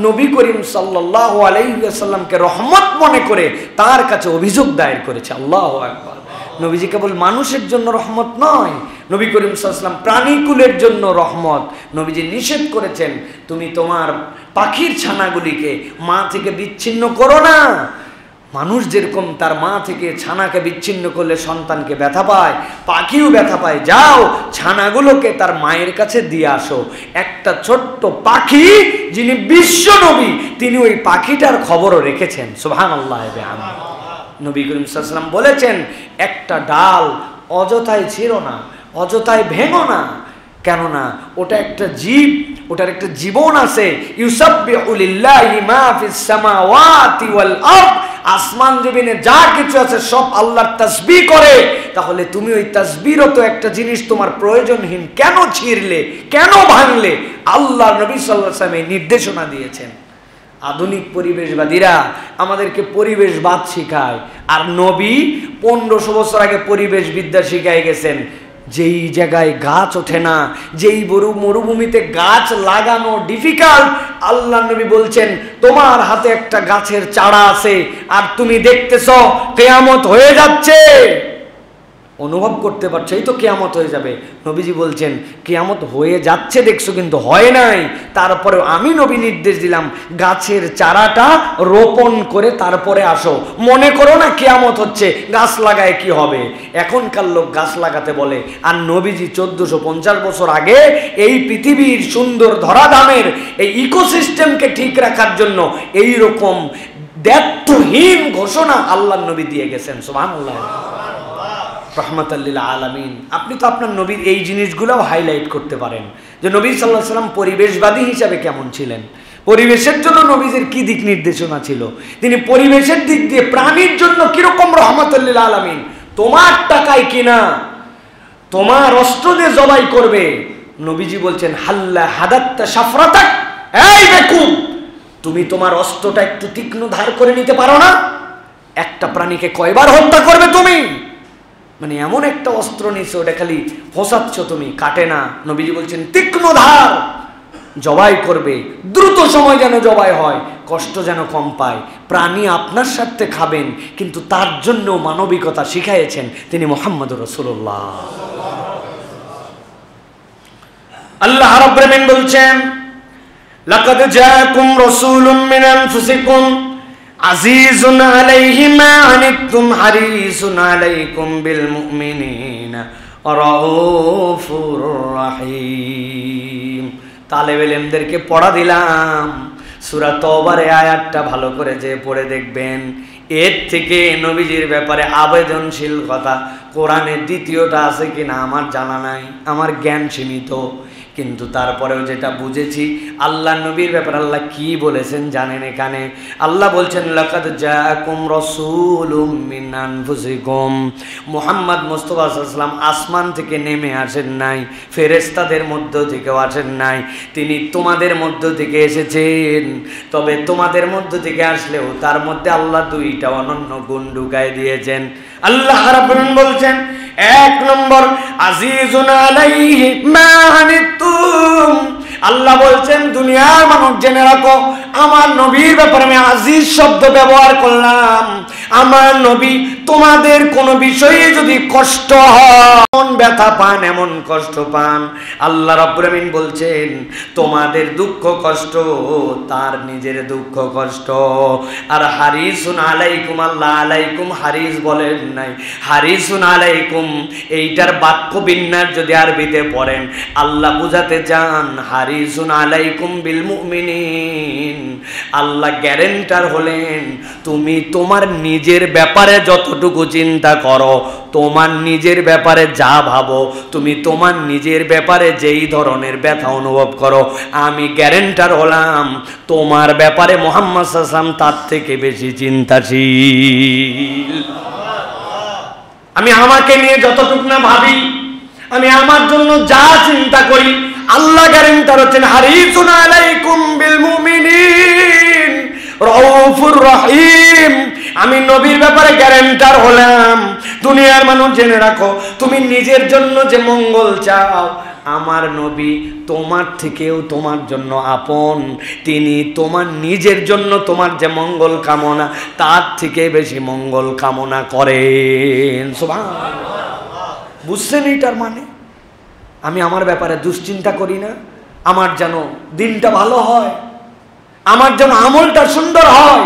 নবী করিম সাল্লাল্লাহু আলাইহি ওয়াসাল্লামকে রহমত মনে করে তার কাছে অভিযোগ দায়ের করেছে, আল্লাহু আকবার। নবীজি কেবল মানুষের জন্য রহমত নয়, নবী করিম সাল্লাল্লাহু আলাইহি ওয়াসাল্লাম প্রাণীকুলের জন্য রহমত। নবীজি নিষেধ করেছেন তুমি তোমার পাখির ছানাগুলিকে মা থেকে বিচ্ছিন্ন করো না। মানুষ যেরকম তার মা থেকে ছানাকে বিচ্ছিন্ন করলে সন্তানকে ব্যথা পায়, পাখিও ব্যথা পায়, যাও ছানাগুলোকে তার মায়ের কাছে দিয়ে আসো। একটা ছোট্ট পাখি যিনি বিশ্ব নবী, তিনি ওই পাখিটার খবরও রেখেছেন, সুবহানাল্লাহ। নবী করিম সাল্লাল্লাহু আলাইহি ওয়াসাল্লাম বলেছেন একটা ডাল অযথায় ছিঁড়ো না, অযথায় ভেঙো না, কেননা ওটা একটা জীব, ওটার একটা জীবন আছে। ইউসাব্বিহু লিল্লাহি মা ফিস সামাওয়াতি ওয়াল আরদ, আসমান জমিনে যা কিছু আছে সব আল্লাহর তাসবিহ করে। তাহলে তুমি ওই তাসবিহরত একটা জিনিস তোমার প্রয়োজনহীন কেন ছিঁড়লে, কেন ভাঙলে? আল্লাহ নবী সাল্লাল্লাহু আলাইহি ওয়াসাল্লাম নির্দেশনা দিয়েছেন। আধুনিক পরিবেশবাদীরা আমাদেরকে পরিবেশবাদ শিখায়, আর নবী 1500 বছর আগে পরিবেশবিদ্যা শিখায় গেছেন। যেই জায়গায় গাছ ওঠে না, যেই মরুভূমিতে গাছ লাগানো ডিফিকাল্ট, আল্লাহ নবী বলছেন তোমার হাতে একটা গাছের চারা আছে আর তুমি দেখতেছো কিয়ামত হয়ে যাচ্ছে, অনুভব করতে পারছো এই তো কিয়ামত হয়ে যাবে। নবীজি বলছেন কিয়ামত হয়ে যাচ্ছে দেখছো কিন্তু হয় নাই, তারপরে আমি নবী নির্দেশ দিলাম গাছের চারাটা রোপণ করে তারপরে আসো। মনে করো না কিয়ামত হচ্ছে, গাছ লাগায় কি হবে? এখনকার লোক গাছ লাগাতে বলে, আর নবীজি 1450 বছর আগে এই পৃথিবীর সুন্দর ধরাধামের এই ইকোসিস্টেমকে ঠিক রাখার জন্য এই রকম দায়িত্বহীন ঘোষণা আল্লাহ নবী দিয়ে গেছেন, সুবহানাল্লাহ, রহমাতাল্লিল আলামিন। আপনি তো আপনার নবীর এই জিনিসগুলোও হাইলাইট করতে পারেন যে নবী সাল্লাল্লাহু আলাইহি ওয়াসাল্লাম পরিবেশবাদী হিসাবে কেমন ছিলেন, পরিবেশের জন্য নবীজির কি দিক নির্দেশনা ছিল, তিনি পরিবেশের দিক দিয়ে প্রাণীর জন্য কিরকম রহমাতাল্লিল আলামিন। তোমার টাকায় কিনা তোমার অস্ত্র দিয়ে জবাই করবে, নবীজি বলছেন হাল্লা হাদাত্তা সাফরাতাক, এই বেকুব তুমি তোমার অস্ত্রটা একটু তীক্ষ্ণ ধার করে নিতে পারো না? একটা প্রাণীকে কয়বার হত্যা করবে তুমি? মানে এমন একটা অস্ত্র নিছো ওটা খালি ফোসাচ্ছ তুমি, কাটে না। নবীজি বলছেন তীক্ষ্ণ ধার জবাই করবে, দ্রুত সময় যেন জবাই হয়, কষ্ট যেন কম পায়। প্রাণী আপনার স্বার্থে খাবেন, কিন্তু তার জন্য মানবিকতা শিখাইয়েছেন তিনি মুহাম্মদুর রাসূলুল্লাহ। আল্লাহ রাব্বুল আলামিন বলছেন লাকাদ জাআকুম রাসূলুম মিন আনফুসিকুম আজিজুন আলাইহি মা আনিতুম হারিসুন আলাইকুম বিল মুমিনিনা রাউফুর রহিম। তালেবে ইলমদেরকে পড়া দিলাম, সূরা তওবার এই আয়াতটা ভালো করে যে পড়ে দেখবেন, এর থেকে নবীজির ব্যাপারে আবেদনশীল কথা কোরআনের দ্বিতীয়টা আছে কিনা আমার জানা নাই, আমার জ্ঞান সীমিত, কিন্তু তারপরেও যেটা বুঝেছি আল্লাহ নবীর ব্যাপারে আল্লাহ কি বলেছেন জানেন? এখানে আল্লাহ বলছেন লাকাদ জাআকুম রাসূলুম মিন আনফুসিকুম, মুহাম্মদ মুস্তাফা সাল্লাল্লাহু আলাইহি ওয়াসাল্লাম আসমান থেকে নেমে আসেন নাই, ফেরেশতাদের মধ্য থেকেও আসেন নাই, তিনি তোমাদের মধ্য থেকে এসেছেন। তবে তোমাদের মধ্য থেকে আসলেও তার মধ্যে আল্লাহ দুইটা অনন্য গুণ ঢুকায় দিয়েছেন। আল্লাহ রাব্বুল আলামিন বলছেন এক নম্বর আজিজুন আলাইহি মা আনিতুম, আল্লাহ বলছেন দুনিয়ার মানুষ জেনে রাখো আমার নবীর ব্যাপারে আমি আজিজ শব্দ ব্যবহার করলাম। আমার নবী তোমাদের কোনো বিষয়ে যদি কষ্ট হয়, এমন ব্যথা পান, এমন কষ্ট পান, আল্লাহ রাব্বুল আলামিন বলছেন তোমাদের দুঃখ কষ্ট তার নিজের দুঃখ কষ্ট। আর হারিসুন আলাইকুম, আল্লাহ আলাইকুম হারিস বলেন নাই, হারিসুন আলাইকুম এইটার বাক্য বিন্যাস যদি আরবিতে পড়েন আল্লাহ বুঝাতে চান হারিসুন আলাইকুম বিল মুমিনিন, আল্লাহ গ্যারেন্টার হলেন তুমি তোমার নিজের ব্যাপারে যতটুকু চিন্তা করো, তোমার নিজের ব্যাপারে যা ভাবো, তুমি তোমার নিজের ব্যাপারে যেই ধরনের ব্যথা অনুভব করো, আমি গ্যারেন্টার হলাম তোমার ব্যাপারে মুহাম্মদ সাল্লাল্লাহু আলাইহি ওয়াসাল্লাম তার থেকে বেশি চিন্তাশীল। আমি আমাকে নিয়ে যতটুকু না ভাবি, আমি আমার জন্য যা চিন্তা করি, আল্লাহ গ্যারান্টার হচ্ছেন হারিসুন আলাইকুম বিল মুমিনিন রাউফুর রহিম। আমি নবীর ব্যাপারে গ্যারান্টার হলাম। দুনিয়ার মানুষ জেনে রাখো, তুমি নিজের জন্য যে মঙ্গল চাও, আমার নবী তোমার থেকেও তোমার জন্য আপন। তিনি তোমার নিজের জন্য তোমার যে মঙ্গল কামনা, তার থেকে বেশি মঙ্গল কামনা করেন। সুবহানাল্লাহ। বুঝছেন এটার মানে? আমি আমার ব্যাপারে দুশ্চিন্তা করি না, আমার যেন দিনটা ভালো হয়, আমার যেন আমলটা সুন্দর হয়,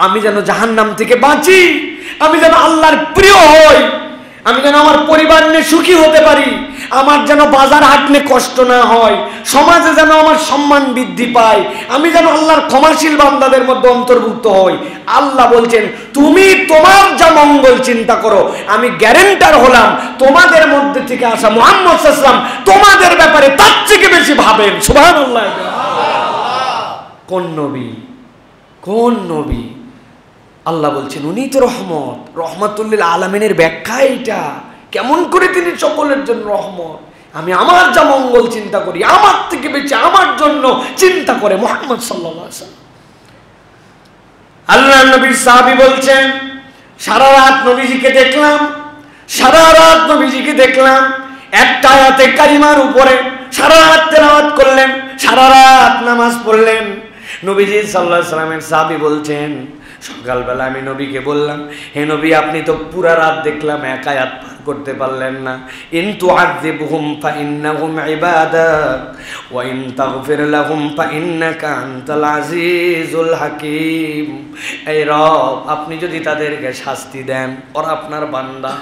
আমি যেন জাহান্নাম থেকে বাঁচি, আমি যেন আল্লাহর প্রিয় হই, আমি যেন আমার পরিবার নিয়ে সুখী হতে পারি, আমার যেন বাজার হাঁটলে কষ্ট না হয়, সমাজে যেন আমার সম্মান বৃদ্ধি পায়, আমি যেন আল্লাহর ক্ষমাশীল বান্দাদের মধ্যে অন্তর্ভুক্ত হই। আল্লাহ বলছেন তুমি তোমার যা মঙ্গল চিন্তা করো, আমি গ্যারান্টার হলাম তোমাদের মধ্যে থেকে আসা মুহাম্মদ সাল্লাল্লাহু আলাইহি ওয়াসাল্লাম তোমাদের ব্যাপারে তার থেকে বেশি ভাবেন। সুবহানাল্লাহ। কোন নবী, কোন নবী? আল্লাহ বলছেন উনি তো রহমত, রহমাতুল্লিল আলামিনের ব্যাখ্যা এটা। কেমন করে তিনি সকলের জন্য রহমত? আমি আমার যা মঙ্গল চিন্তা করি, আমার থেকে বেশি আমার জন্য চিন্তা করে মুহাম্মদ সাল্লাল্লাহু আলাইহি ওয়াসাল্লাম। আল্লাহ নবীর সাহাবী বলছেন সারা রাত নবীজিকে দেখলাম, সারা রাত নবীজিকে দেখলাম, একটা আয়াতে কারিমার উপরে সারা রাত তেলাওয়াত করলেন, সারা রাত নামাজ পড়লেন। নবীজি সাল্লাল্লাহু আলাইহি ওয়াসাল্লামের সাহাবী বলছেন সকালবেলা আমি নবীকে বললাম, হে নবী আপনি তো পুরা রাত দেখলাম এক আয়াত পার করতে পারলেন না। ইন তুআযিবহুম ফাইন্নাহুম ইবাদাক ওয়া ইন তাগফির লাহুম ফাইন্নাকা আনতাল আজিজুল হাকীম। এই রব, আপনি যদি তাদেরকে শাস্তি দেন, ওরা আপনার বান্দা,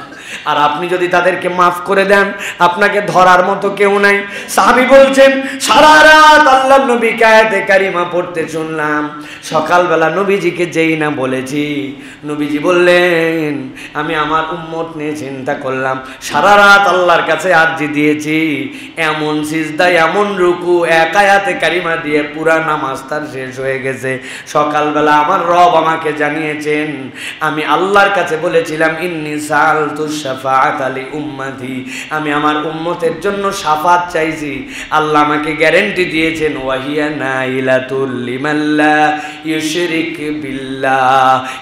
আর আপনি যদি তাদেরকে মাফ করে দেন, আপনাকে ধরার মতো কেউ নাই। সাহাবী বলছেন সারা রাত আল্লাহর নবীকে আয়াতে কারিমা পড়তে শুনলাম, সকালবেলা নবীজিকে যেই না বলেছি, নবীজি বললেন আমি আমার উম্মত নিয়ে চিন্তা করলাম, সারা রাত আল্লাহর কাছে আরজি দিয়েছি, এমন সিজদা এমন রুকু এক আয়াতে কারিমা দিয়ে পুরা নামাজ তার শেষ হয়ে গেছে। সকালবেলা আমার রব আমাকে জানিয়েছেন আমি আল্লাহর কাছে বলেছিলাম ইন্নী সাআলতুশ শাফাআত লি উম্মতি, আমি আমার উম্মতের জন্য শাফাত চাইছি। আল্লাহ আমাকে গ্যারান্টি দিয়েছেন ওয়াহিয়া নাইলাতুল লিমান লা ইউশরিক বিল্লাহ।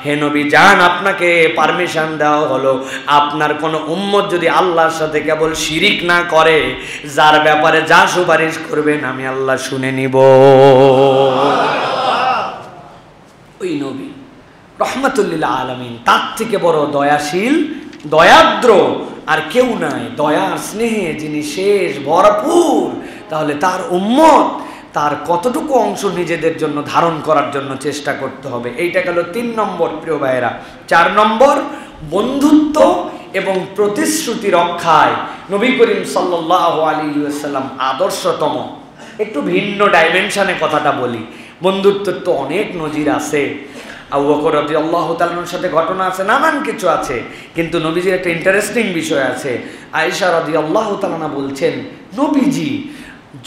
হে নবী জান, আপনাকে পারমিশন দেওয়া হলো, আপনার কোন উম্মত যদি আল্লাহর সাথে কেবল শিরিক না করে, যার ব্যাপারে যা সুপারিশ করবেন আমি আল্লাহ শুনে নিব। ওই নবী রহমাতুল্লিল আলামিন, তার থেকে বড় দয়াশীল দয়াদ্র আর কেউ নাই। দয়া স্নেহে যিনি শেষ ভরপুর, তাহলে তার উম্মত তার কতটুকু অংশ নিজেদের জন্য ধারণ করার জন্য চেষ্টা করতে হবে। এইটা গেল 3 নম্বর প্রিয় ভাইয়েরা। 4 নম্বর বন্ধুত্ব এবং প্রতিশ্রুতি রক্ষায় নবী করিম সাল্লাল্লাহু আলাইহি ওয়াসাল্লাম আদর্শতম। একটু ভিন্ন ডাইমেনশনে কথাটা বলি। বন্ধুত্বের তো অনেক নজির আছে, আবু বকর রাদিয়াল্লাহু তাআলার সাথে ঘটনা আছে, নানান কিছু আছে, কিন্তু নবীজির একটা ইন্টারেস্টিং বিষয় আছে। আয়েশা রাদিয়াল্লাহু তাআলা বলছেন নবীজি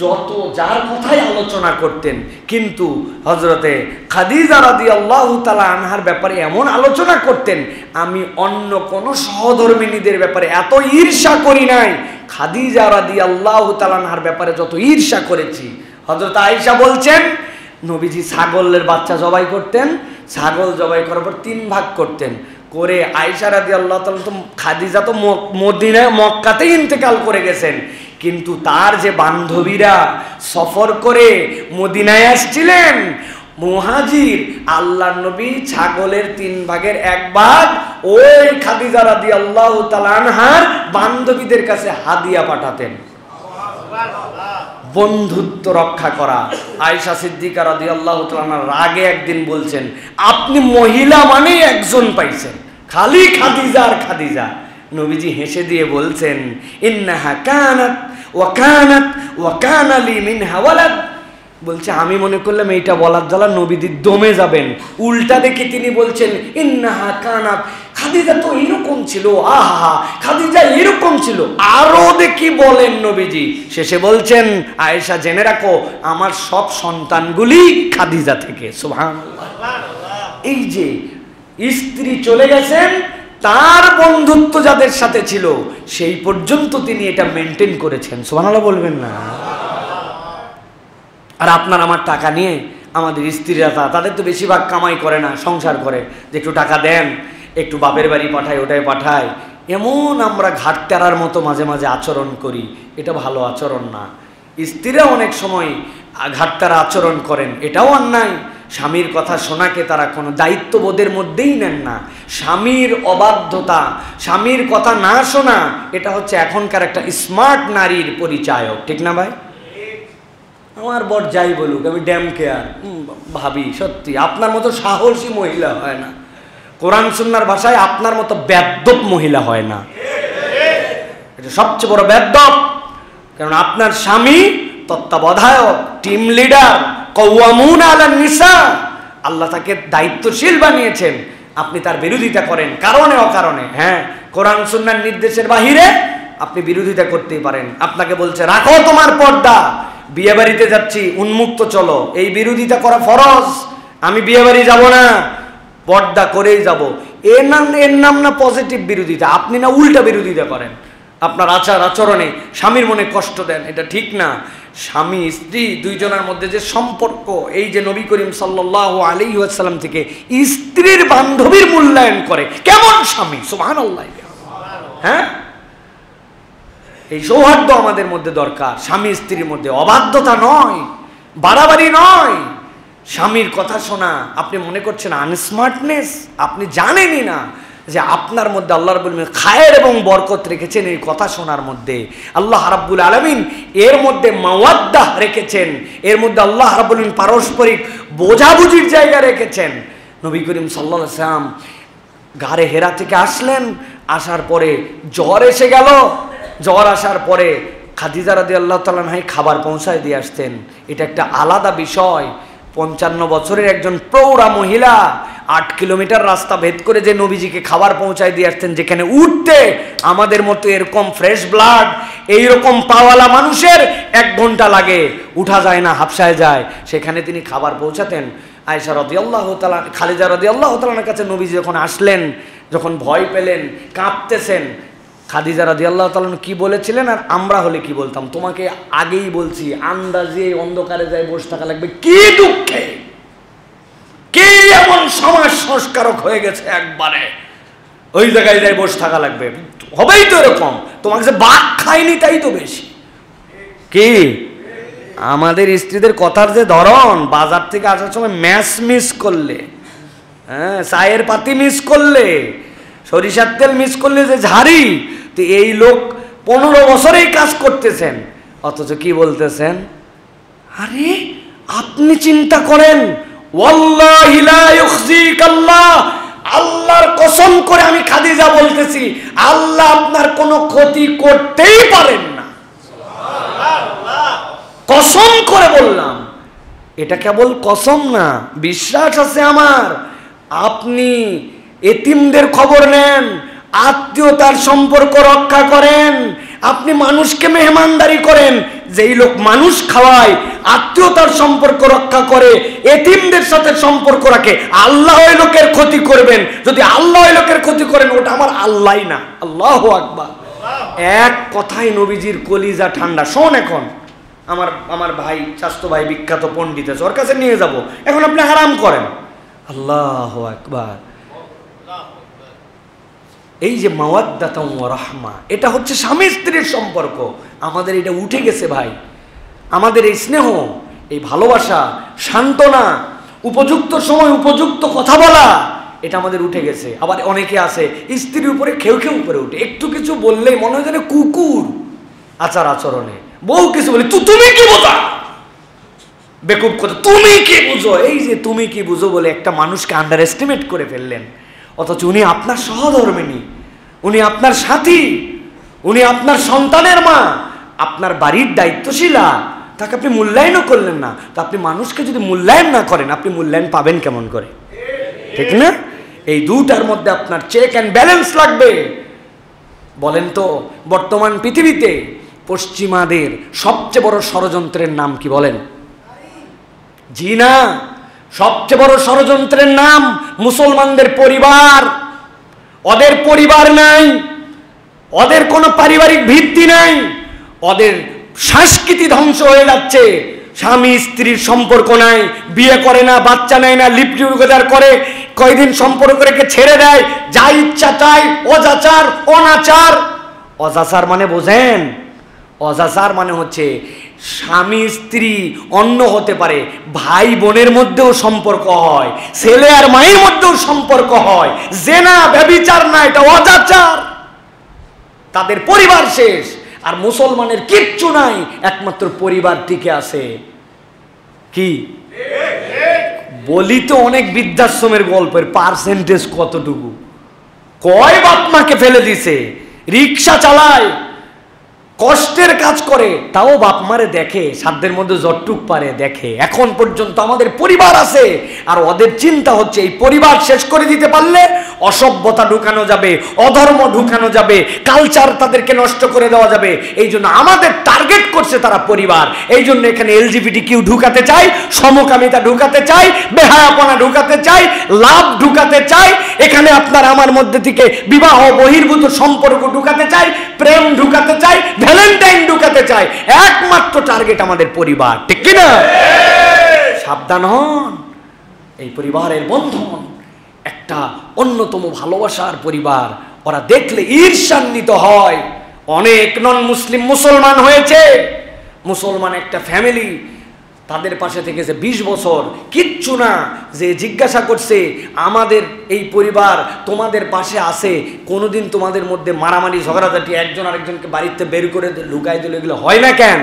যত যার কথাই আলোচনা করতেন, কিন্তু হযরতে খাদিজা রাদিয়াল্লাহু তাআলা আনহার ব্যাপারে এমন আলোচনা করতেন, আমি অন্য কোন সহধর্মিনীদের ব্যাপারে এত ঈর্ষা করি নাই, খাদিজা রাদিয়াল্লাহু তাআলা আনহার ব্যাপারে যত ঈর্ষা করেছি। হযরত আয়েশা বলছেন নবীজি ছাগলের বাচ্চা জবাই করতেন, ছাগল জবাই করার পর 3 ভাগ করতেন করে, আয়েশা রাদিয়াল্লাহু তাআলা তো খাদিজা তো মদিনায় মক্কাতে ইন্তেকাল করে গেছেন, কিন্তু তার যে বান্ধবীরা সফর করে মদিনায় আসছিলেন মুহাজির, আল্লাহর নবী ছাগলের 3 ভাগের 1 ভাগ ওই খাদিজা রাদিয়াল্লাহু তাআলা আনহার বান্ধবীদের কাছে হাদিয়া পাঠাতেন। বন্ধুত্ব রক্ষা করা। আয়েশা সিদ্দিকা রাদিয়াল্লাহু তাআলা রাগে একদিন বলছেন আপনি মহিলা মানে একজন পাইছেন, খালি খাদিজা আর খাদিজা। নবীজি হেসে দিয়ে বলছেন ইন্নাহা কানাত ওয়া কানাত ওয়া কানা লি মিনহা ওয়ালাদ। বলছে আমি মনে করলাম এইটা বলার জ্বালা নবীজি দমে যাবেন, উল্টা দেখে তিনি বলছেন ইন্নাহা কানাত, খাদিজা তো এরকম ছিল, আহা খাদিজা এরকম ছিল, আরো দেখি বলেন নবীজি। শেষে বলছেন আয়েশা জেনে রাখো আমার সব সন্তানগুলি খাদিজা থেকে। সুবহানাল্লাহ। এই যে স্ত্রী চলে গেছেন, তার বন্ধুত্ব যাদের সাথে ছিল সেই পর্যন্ত তিনি এটা মেনটেন করেছেন। সুবহানাল্লাহ বলবেন না? আর আপনার আমার টাকা নিয়ে আমাদের স্ত্রীরা তাদের তো বেশিরভাগ কামাই করে না, সংসার করে, যে একটু টাকা দেন, একটু বাপের বাড়ি পাঠায়, ওটাই পাঠায়, এমন আমরা ঘাটতেরার মতো মাঝে মাঝে আচরণ করি। এটা ভালো আচরণ না। স্ত্রীরা অনেক সময় ঘাটতেরা আচরণ করেন, এটাও অন্যায়। স্বামীর কথা শোনাকে তারা কোনো দায়িত্ববোধের মধ্যেই নেন না। স্বামীর অবাধ্যতা, স্বামীর কথা না শোনা, এটা হচ্ছে এখনকার একটা স্মার্ট নারীর পরিচায়ক, ঠিক না ভাই? আমার বর যাই বলুক, আমি ড্যাম কেয়ার ভাবি, সত্যি আপনার মতো সাহসী মহিলা হয় না। কোরআন সুন্নাহর ভাষায় আপনার মতো বেয়াদব মহিলা হয় না। এটা সবচেয়ে বড় বেয়াদব। কারণ আপনার স্বামী তত্ত্বাবধায়ক, টিম লিডার, কওয়ামুন আলান নিসা, আল্লাহ তাকে দায়িত্বশীল বানিয়েছেন। আপনি তার বিরোধিতা করেন কারণে অকারণে, হ্যাঁ, কোরআন সুন্নাহর নির্দেশের বাহিরে আপনি বিরোধিতা করতেই পারেন। আপনাকে বলছে রাখো তোমার পর্দা, বিয়ে বাড়িতে যাচ্ছি, উন্মুক্ত চলো, এই বিরোধিতা করা ফরজ। আমি বিয়ে বাড়ি যাব না, পর্দা করেই যাব, এর নাম না পজিটিভ বিরোধিতা। আপনি না উল্টা বিরোধিতা করেন, আপনার আচার আচরণে স্বামীর মনে কষ্ট দেন, এটা ঠিক না। স্বামী স্ত্রী দুইজনের মধ্যে যে সম্পর্ক, এই যে নবী করিম সাল্লাল্লাহু আলাইহি ওয়াসাল্লাম থেকে স্ত্রীর বান্ধবীর মূল্যায়ন করে, কেমন স্বামী! সুবহানাল্লাহ। হ্যাঁ, এই সৌহার্দ্য আমাদের মধ্যে দরকার। স্বামী স্ত্রীর মধ্যে অবাধ্যতা নয়, বাড়াবাড়ি নয়, স্বামীর কথা শোনা। আপনি মনে করছেন আনস্মার্টনেস, আপনি জানেনই না যে আপনার মধ্যে আল্লাহ রাব্বুল আলামিন খায়ের এবং বরকত রেখেছেন এই কথা শোনার মধ্যে। আল্লাহ রাব্বুল আলামিন এর মধ্যে মাওয়াদ্দাহ রেখেছেন, এর মধ্যে আল্লাহ রাব্বুল আলামিন পারস্পরিক বোঝাবুঝির জায়গা রেখেছেন। নবী করিম সাল্লাল্লাহু আলাইহি ওয়াসাল্লাম গারে হেরা থেকে আসলেন, আসার পরে জ্বর এসে গেল, জ্বর আসার পরে খাদিজা রাদিয়াল্লাহু তাআলা আনহা খাবার পৌঁছায় দিয়ে আসতেন। এটা একটা আলাদা বিষয়। 55 বছরের একজন প্রৌঢ়া মহিলা 8 কিলোমিটার রাস্তা ভেদ করে যে নবীজিকে খাবার পৌঁছায় দিয়ে আসতেন, যেখানে উঠতে আমাদের মতো এরকম ফ্রেশ ব্লাড, এইরকম পাওয়ালা মানুষের 1 ঘন্টা লাগে, উঠা যায় না, হাফসায় যায়, সেখানে তিনি খাবার পৌঁছাতেন। আয়েশা রাদিয়াল্লাহু তাআলা, খাদিজা রাদিয়াল্লাহু তাআলার কাছে নবীজি যখন আসলেন, যখন ভয় পেলেন, কাঁপতেছেন, খাদিজা রাদিয়াল্লাহু তাআলা কি বলেছিলেন আর আমরা হলে কি বলতাম? তোমাকে আগেই বলছি, আন্দাজে অন্ধকারে যায় বসে থাকা লাগবে। কি দুঃখে, কে এমন সমাজ সংস্কারক হয়ে গেছে একবারে, ওই জায়গায় যায় বসে থাকা লাগবে। হবেই তো এরকম, তোমাকে যে বাঘ খায়নি তাই তো বেশি। কি আমাদের স্ত্রীদের কথার যে ধরন, বাজার থেকে আসার সময় ম্যাচ মিস করলে, হ্যাঁ, চায়ের পাতি মিস করলে, সরিষার তেল মিস করলে যে ঝাড়ি, তো এই লোক 15 বছরেই কাজ করতেছেন, অথচ কি বলতেছেন? আরে আপনি চিন্তা করেন, ওয়াল্লাহি লা ইউখজিকাল্লাহ, আল্লাহর কসম করে আমি খাদিজা বলতেছি, আল্লাহ আপনার কোনো ক্ষতি করতেই পারেন না। কসম করে বললাম, এটা কেবল কসম না, বিশ্বাস আছে আমার। আপনি এতিমদের খবর নেন, আত্মীয়তার সম্পর্ক রক্ষা করেন, আপনি মানুষকে মেহমানদারি করেন। যেই লোক মানুষ খাওয়ায়, আত্মীয়তার সম্পর্ক রক্ষা করে, এতিমদের সাথে সম্পর্ক রাখে, আল্লাহ ওই লোকের ক্ষতি করবেন। যদি আল্লাহ ওই লোকের ক্ষতি করেন, ওটা আমার আল্লাহই না। আল্লাহু আকবার। এক কথায় নবীজির কলিজা ঠান্ডা। শোন, এখন আমার ভাই, স্বাস্থ্য ভাই, বিখ্যাত পণ্ডিত আছে, ওর কাছে নিয়ে যাব, এখন আপনি হারাম করেন। আল্লাহু আকবার। এই যে মাওয়াদ্দাতা ওয়া রাহমা, এটা হচ্ছে স্বামী স্ত্রীর সম্পর্ক। আমাদের এটা উঠে গেছে ভাই। আমাদের এই স্নেহ, এই ভালোবাসা, সান্ত্বনা, উপযুক্ত সময় উপযুক্ত কথা বলা, এটা আমাদের উঠে গেছে। আবার অনেকে আছে স্ত্রীর উপরে খেউ উপরে উঠে, একটু কিছু বললেই মনে হয় যেন কুকুর আচার আচরণে। বউ কিছু বলে, তুমি কি বোঝা, বেকুব কথা, তুমি কি বুঝো। এই যে তুমি কি বুঝো বলে একটা মানুষকে আন্ডার এস্টিমেট করে ফেললেন, অথচ উনি আপনার সহধর্মিণী, উনি আপনার সাথী, উনি আপনার সন্তানের মা, আপনার বাড়ির দায়িত্বশীলা, তাকে আপনি মূল্যায়নও করলেন না। তো আপনি মানুষকে যদি মূল্যায়ন না করেন, আপনি মূল্যায়ন পাবেন কেমন করে? ঠিক না? এই দুটার মধ্যে আপনার চেক অ্যান্ড ব্যালেন্স লাগবে। বলেন তো, বর্তমান পৃথিবীতে পশ্চিমাদের সবচেয়ে বড় ষড়যন্ত্রের নাম কি বলেন? জি না, সবচেয়ে বড় ষড়যন্ত্রের নাম মুসলমানদের পরিবার। ওদের পরিবার নাই, ওদের কোনো পারিবারিক ভিত্তি নাই, ওদের সংস্কৃতি ধ্বংস হয়ে যাচ্ছে। স্বামী স্ত্রীর সম্পর্ক নাই, বিয়ে করে না, বাচ্চা নেয় না, লিপ্ট টুগেদার করে, কয়দিন সম্পর্ক রেখে ছেড়ে দেয়, যা ইচ্ছা তাই, অজাচার অনাচার। অজাচার মানে বোঝেন? অজাচার মানে হচ্ছে স্বামী স্ত্রী অন্য হতে পারে, ভাই বোনের মধ্যেও সম্পর্ক হয়, ছেলে আর মায়ের মধ্যেও সম্পর্ক হয়। জেনা ব্যভিচার না, এটা অজাচার। তাদের পরিবার শেষ। আর মুসলমানের কিচ্ছু নাই, একমাত্র পরিবার টিকে আছে। কি বলি তো অনেক বৃদ্ধাশ্রমের গল্পের পার্সেন্টেজ কতটুকু? কয় বাপ মাকে ফেলে দিছে, রিক্সা চালায়, কষ্টের কাজ করে, তাও বাপ মারে দেখে, সাধ্যের মধ্যে যতটুক পারে দেখে। এখন পর্যন্ত আমাদের পরিবার আছে, আর ওদের চিন্তা হচ্ছে এই পরিবার শেষ করে দিতে পারলে অসভ্যতা ঢুকানো যাবে, অধর্ম ঢুকানো যাবে, কালচার তাদেরকে নষ্ট করে দেওয়া যাবে। এই জন্য আমাদের টার্গেট করছে তারা পরিবার। এই জন্য এখানে LGBTQ ঢুকাতে চাই, সমকামিতা ঢুকাতে চাই, বেহায়াপনা ঢুকাতে চাই, লাভ ঢুকাতে চাই, এখানে আপনার আমার মধ্যে থেকে বিবাহ বহির্ভূত সম্পর্ক ঢুকাতে চাই, প্রেম ঢুকাতে চাই, ভ্যালেন্টাইন ঢুকাতে চাই। একমাত্র টার্গেট আমাদের পরিবার, ঠিক কিনা? সাবধান হন। এই পরিবারের বন্ধন একটা অন্যতম ভালোবাসার পরিবার। ওরা দেখলে ঈর্ষান্বিত হয়। অনেক নন মুসলিম মুসলমান হয়েছে, মুসলমান একটা ফ্যামিলি, তাদের পাশে থেকেছে 20 বছর, কিচ্ছু না। যে জিজ্ঞাসা করছে আমাদের এই পরিবার তোমাদের পাশে আছে, কোনোদিন তোমাদের মধ্যে মারামারি ঝগড়াঝাটি, একজন আরেকজনকে বাড়িতে বের করে লুকাই দিল, এগুলো হয় না কেন?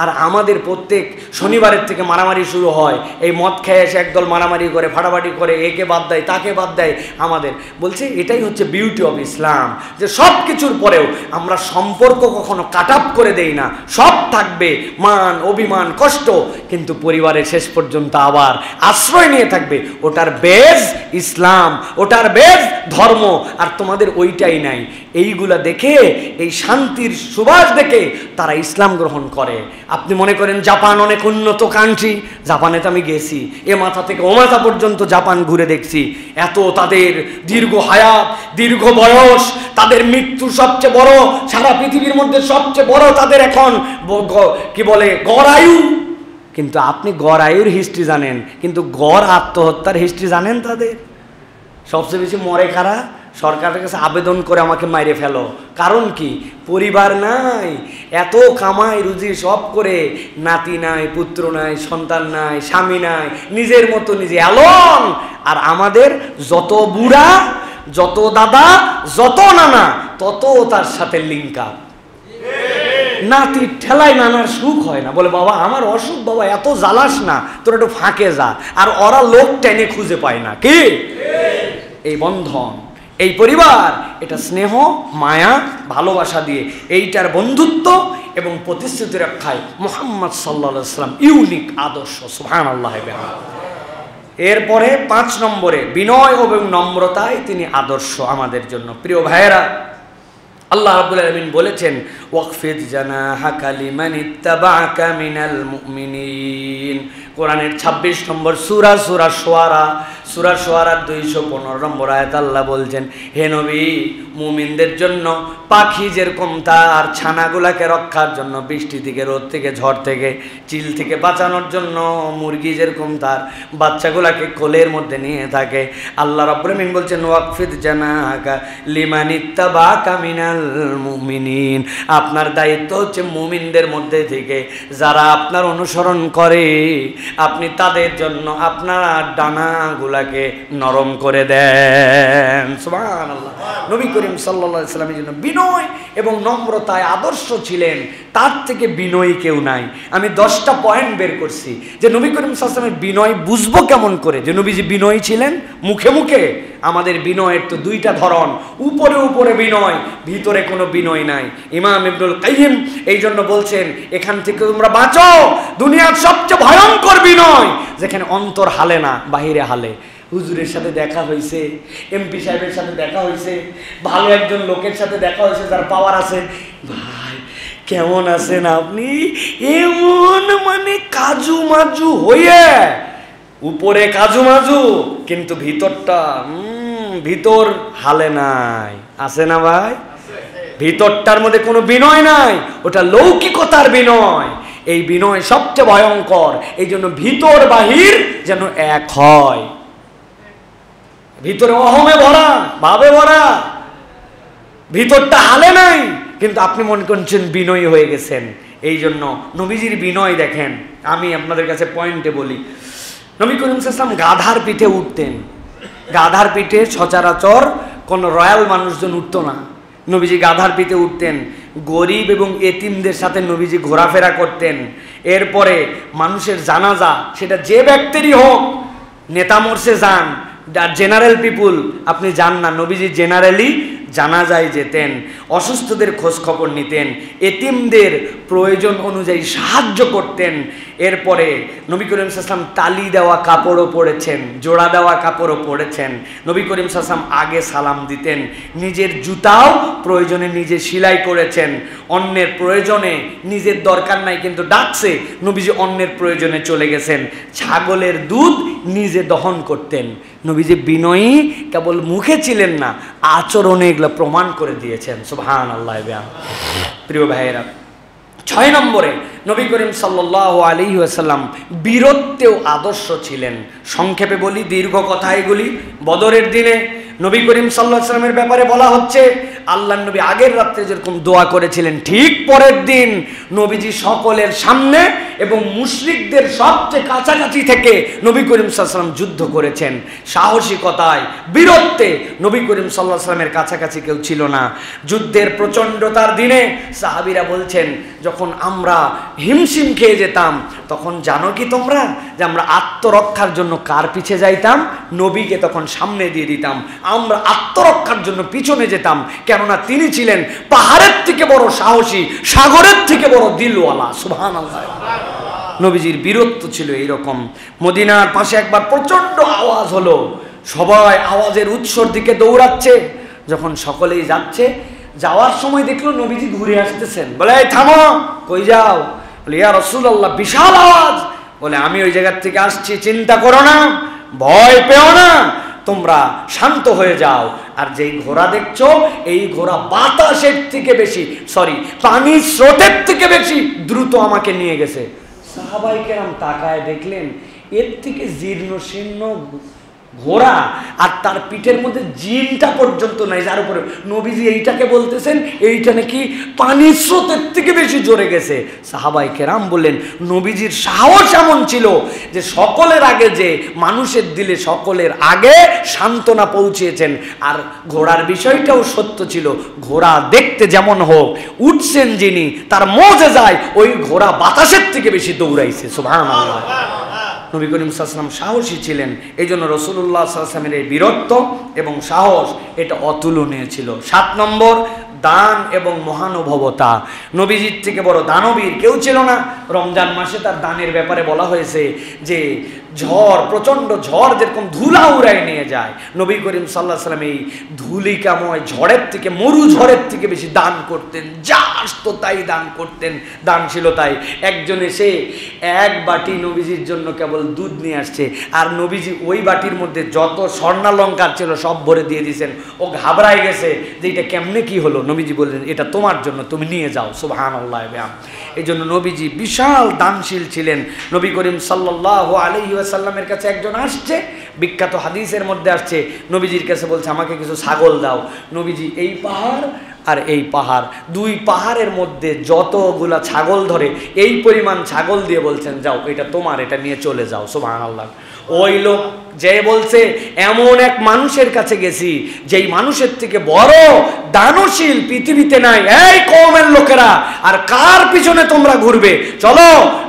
আর আমাদের প্রত্যেক শনিবারের থেকে মারামারি শুরু হয়। এই মদ খেয়ে এসে একদল মারামারি করে, ফাটাফাটি করে, একে বাদ দেয়, তাকে বাদ দেয়। আমাদের বলছে এটাই হচ্ছে বিউটি অফ ইসলাম, যে সব কিছুর পরেও আমরা সম্পর্ক কখনো কাট আপ করে দেই না। সব থাকবে, মান অভিমান কষ্ট, কিন্তু পরিবারের শেষ পর্যন্ত আবার আশ্রয় নিয়ে থাকবে। ওটার বেজ ইসলাম, ওটার বেজ ধর্ম, আর তোমাদের ওইটাই নাই। এইগুলা দেখে, এই শান্তির সুবাস দেখে তারা ইসলাম গ্রহণ করে। আপনি মনে করেন জাপান অনেক উন্নত কান্ট্রি, জাপানে তো আমি গেছি, এ মাথা থেকে ও মাথা পর্যন্ত জাপান ঘুরে দেখছি। এত তাদের দীর্ঘ হায়াত, দীর্ঘ বয়স, তাদের মৃত্যু সবচেয়ে বড়, সারা পৃথিবীর মধ্যে সবচেয়ে বড় তাদের এখন কি বলে গড় আয়ু। কিন্তু আপনি গড় আয়ুর হিস্ট্রি জানেন, কিন্তু গড় আত্মহত্যার হিস্ট্রি জানেন? তাদের সবচেয়ে বেশি মরে কারা? সরকারের কাছে আবেদন করে আমাকে মাইরে ফেলো। কারণ কি? পরিবার নাই, এত কামাই রুজি সব করে, নাতি নাই, পুত্র নাই, সন্তান নাই, স্বামী নাই, নিজের মতো নিজে অ্যালোন। আর আমাদের যত বুড়া, যত দাদা, যত নানা, তত তার সাথে লিঙ্ক আপ। নাতি ঠেলায় নানার সুখ হয় না, বলে বাবা আমার অসুখ, বাবা এত জ্বালাস না, তোর একটু ফাঁকে যা। আর ওরা লোক টেনে খুঁজে পায় না। কি এই বন্ধন, এই পরিবার, এটা স্নেহ, মায়া, ভালোবাসা দিয়ে, এইটার বন্ধুত্ব এবং প্রতিশ্রুতি রক্ষায় মুহাম্মদ সাল্লাল্লাহু আলাইহি ওয়াসাল্লাম ইউনিক আদর্শ। সুবহানাল্লাহ। এরপরে 5 নম্বরে বিনয় এবং নম্রতায় তিনি আদর্শ আমাদের জন্য। প্রিয় ভাইয়েরা, আল্লাহ রাব্বুল আলামিন বলেছেন ওয়াকফিদ জানাহাকা লিমানিত্তাবাআকা মিনাল মুমিনিন। কোরআনের 26 নম্বর সূরা, সূরা শুআরা 215 নম্বর আয়াত আল্লাহ বলছেন, হে নবী, মুমিনদের জন্য পাখি যেরকম তার ছানাগুলাকে রক্ষার জন্য বৃষ্টি থেকে, রোদ থেকে, ঝড় থেকে, চিল থেকে বাঁচানোর জন্য মুরগি যেরকম তার বাচ্চাগুলাকে কোলের মধ্যে নিয়ে থাকে, আল্লাহ রাব্বুল আলামিন বলছেন ওয়াকফিদ জানাহাকা লিমানিত্তাবাআকা মিনাল মুমিনিন। আপনার দায়িত্ব হচ্ছে মুমিনদের মধ্যে থেকে যারা আপনার অনুসরণ করে, আপনি তাদের জন্য আপনার ডানাগুলাকে নরম করে দেন। সুবহানাল্লাহ। নবী করিম সাল্লাল্লাহু আলাইহি ওয়াসাল্লামের জন্য বিনয় এবং নম্রতায় আদর্শ ছিলেন, তার থেকে বিনয়ী কেউ নাই। আমি 10টা পয়েন্ট বের করছি যে নবী করিম সাল্লাল্লাহু আলাইহি ওয়াসাল্লামের বিনয় বুঝবো কেমন করে, যে নবীজি বিনয়ী ছিলেন মুখে মুখে। আমাদের বিনয়ের তো 2টা ধরন, উপরে উপরে বিনয়, ভিতরে কোনো বিনয় নাই। ইমাম ইবনুল কাইয়িম এই জন্য বলছেন, এখান থেকে তোমরা বাঁচো। দুনিয়ার সবচেয়ে ভয়ঙ্কর বিনয় যেখানে অন্তর হালে না, বাহিরে হালে। হুজুরের সাথে দেখা হয়েছে, এমপি সাহেবের সাথে দেখা হয়েছে, ভালো একজন লোকের সাথে দেখা হয়েছে যার পাওয়ার আছে, ভাই কেমন আছেন আপনি, এমন মানে কাজু মাজু হইয়ে, উপরে কাজু মাজু কিন্তু ভিতরটা ভিতর হালে নাই, আছে না ভাই? ভিতরটার মধ্যে কোনো বিনয় নাই, ওটা লৌকিকতার বিনয়। এই বিনয় সবচেয়ে ভয়ঙ্কর। এই জন্য ভিতর বাহির যেন এক হয়। ভিতরে অহমে ভরা, ভাবে ভরা, ভিতরটা হালে নাই, কিন্তু আপনি মনে করছেন বিনয়ী হয়ে গেছেন। এই জন্য নবীজির বিনয় দেখেন। আমি আপনাদের কাছে পয়েন্টে বলি, নবী করিম সাল্লাল্লাহু আলাইহি ওয়াসাল্লাম গাধার পিঠে উঠতেন। গাধার পিঠে সচরাচর কোন রয়্যাল মানুষজন উঠতো না। নবীজি গাধার পিঠে উঠতেন। গরিব এবং এতিমদের সাথে নবীজি ঘোরাফেরা করতেন। এরপরে মানুষের জানাজা, সেটা যে ব্যক্তিরই হোক, নেতা মরছে যান, জেনারেল পিপুল আপনি যান না, নবীজি জেনারেলি জানাজায় যেতেন, অসুস্থদের খোঁজ খবর নিতেন, এতিমদের প্রয়োজন অনুযায়ী সাহায্য করতেন। এরপরে নবী করিম সাল্লাল্লাহু আলাইহি ওয়াসাল্লাম তালি দেওয়া কাপড়ও পরেছেন, জোড়া দেওয়া কাপড়ও পরেছেন। নবী করিম সাল্লাল্লাহু আলাইহি ওয়াসাল্লাম আগে সালাম দিতেন। নিজের জুতাও প্রয়োজনে নিজে সেলাই করেছেন। অন্যের প্রয়োজনে, নিজের দরকার নাই কিন্তু ডাকছে, নবীজি অন্যের প্রয়োজনে চলে গেছেন। ছাগলের দুধ নিজে দহন করতেন। নবীজি বিনয়ী কেবল মুখে ছিলেন না, আচরণে এগুলো প্রমাণ করে দিয়েছেন। সুবহানাল্লাহ। প্রিয় ভাইয়েরা, 6 নম্বরে নবী করিম সাল্লাল্লাহু আলাইহি ওয়াসাল্লাম বীরত্বেও আদর্শ ছিলেন। সংক্ষেপে বলি, দীর্ঘ কথা এগুলি। বদরের দিনে নবী করিম সাল্লাল্লাহু আলাইহি ওয়াসাল্লামের ব্যাপারে বলা হচ্ছে, আল্লাহর নবী আগের রাত্রে যেরকম দোয়া করেছিলেন, ঠিক পরের দিন নবীজি সকলের সামনে এবং মুশরিকদের সবচেয়ে কাছাকাছি থেকে নবী করিম সাল্লাল্লাহু আলাইহি ওয়াসাল্লাম যুদ্ধ করেছেন। সাহসিকতায়, বীরত্বে নবী করিম সাল্লাল্লাহু আলাইহি ওয়াসাল্লামের কাছাকাছি কেউ ছিল না। যুদ্ধের প্রচণ্ডতার দিনে সাহাবীরা বলছেন, যখন আমরা হিমশিম খেয়ে যেতাম, তখন জানো কি তোমরা যে আমরা আত্মরক্ষার জন্য কার পিছে যাইতাম? নবীকে তখন সামনে দিয়ে দিতাম। আমরা আত্মরক্ষার জন্য পিছনে যেতাম, কেননা তিনি ছিলেন পাহাড়ের থেকে বড় সাহসী, সাগরের থেকে বড় দিলওয়ালা। সুবহানাল্লাহ। নবীজির বীরত্ব ছিল এইরকম। মদিনার পাশে একবার প্রচন্ড আওয়াজ হলো, সবাই আওয়াজের উৎসর দিকে দৌড়াচ্ছে। যখন সকলেই যাচ্ছে, যাওয়ার সময় দেখলো নবীজি ঘুরে আসতেছেন। বলে, এই থামো, কই যাও? বলে, ইয়া রাসূলুল্লাহ, বিশাল আওয়াজ। বলে, আমি ওই জায়গার থেকে আসছি, চিন্তা করো না, ভয় পেও না, তোমরা শান্ত হয়ে যাও। আর যেই ঘোড়া দেখছো, এই ঘোড়া বাতাসের থেকে বেশি, পানির স্রোতের থেকে বেশি দ্রুত আমাকে নিয়ে গেছে। সাহাবায়ে কেরাম তাকায় দেখলেন, এর থেকে জীর্ণ শীর্ণ ঘোড়া, আর তার পিঠের মধ্যে জিনটা পর্যন্ত নাই, যার উপরে নবীজি এইটাকে বলতেছেন এইটা নাকি পানির স্রোতের থেকে বেশি জোরে গেছে। সাহাবায়ে কেরাম বললেন, নবীজির সাহস এমন ছিল যে সকলের আগে, যে মানুষের দিলে সকলের আগে সান্ত্বনা পৌঁছিয়েছেন। আর ঘোড়ার বিষয়টাও সত্য ছিল। ঘোড়া দেখতে যেমন হোক, উঠছেন যিনি, তার মুজেজায় ওই ঘোড়া বাতাসের থেকে বেশি দৌড়াইছে। সুবহানাল্লাহ। নবী করিম সাল্লাল্লাহু আলাইহি ওয়াসাল্লাম সাহসী ছিলেন। এই জন্য রাসূলুল্লাহ সাল্লাল্লাহু আলাইহি ওয়াসাল্লামের এই বীরত্ব এবং সাহস, এটা অতুলনীয় ছিল। 7 নম্বর, দান এবং মহানুভবতা। নবীজির থেকে বড় দানবীর কেউ ছিল না। রমজান মাসে তার দানের ব্যাপারে বলা হয়েছে যে ঝড়, প্রচণ্ড ঝড় যেরকম ধুলা উড়ায় নিয়ে যায়, নবী করিম সাল্লাল্লাহু আলাইহি ওয়াসাল্লাম এই ধুলিকাময় ঝড়ের থেকে, মরু ঝড়ের থেকে বেশি দান করতেন। যা আসতো তাই দান করতেন, দানশীলতায়। একজন এসে এক বাটি নবীজির জন্য কেবল দুধ নিয়ে আসছে, আর নবীজি ওই বাটির মধ্যে যত স্বর্ণালঙ্কার ছিল সব ভরে দিয়ে দিয়েছেন। ও ঘাবড়ায় গেছে যে এটা কেমনে কি হলো। নবীজি বললেন, এটা তোমার জন্য, তুমি নিয়ে যাও। সুবহানাল্লাহ। এই জন্য নবীজি বিশাল দানশীল ছিলেন। নবী করিম সাল্লাল্লাহু আলাইহি ওয়াসাল্লামের কাছে একজন আসছে, বিখ্যাত হাদিসের মধ্যে আসছে, নবীজির কাছে বলছে, আমাকে কিছু ছাগল দাও। নবীজি এই পাহাড় আর এই পাহাড়, 2 পাহাড়ের মধ্যে যতগুলা ছাগল ধরে এই পরিমাণ ছাগল দিয়ে বলছেন, যাও, এটা তোমার, এটা নিয়ে চলে যাও। সুবহানাল্লাহ। ওই লোক যে বলছে, এমন এক মানুষের কাছে গেছি যেই মানুষের থেকে বড় দানশীল পৃথিবীতে নাই। এই কওমের লোকেরা, আর কার পিছনে তোমরা ঘুরবে? চলো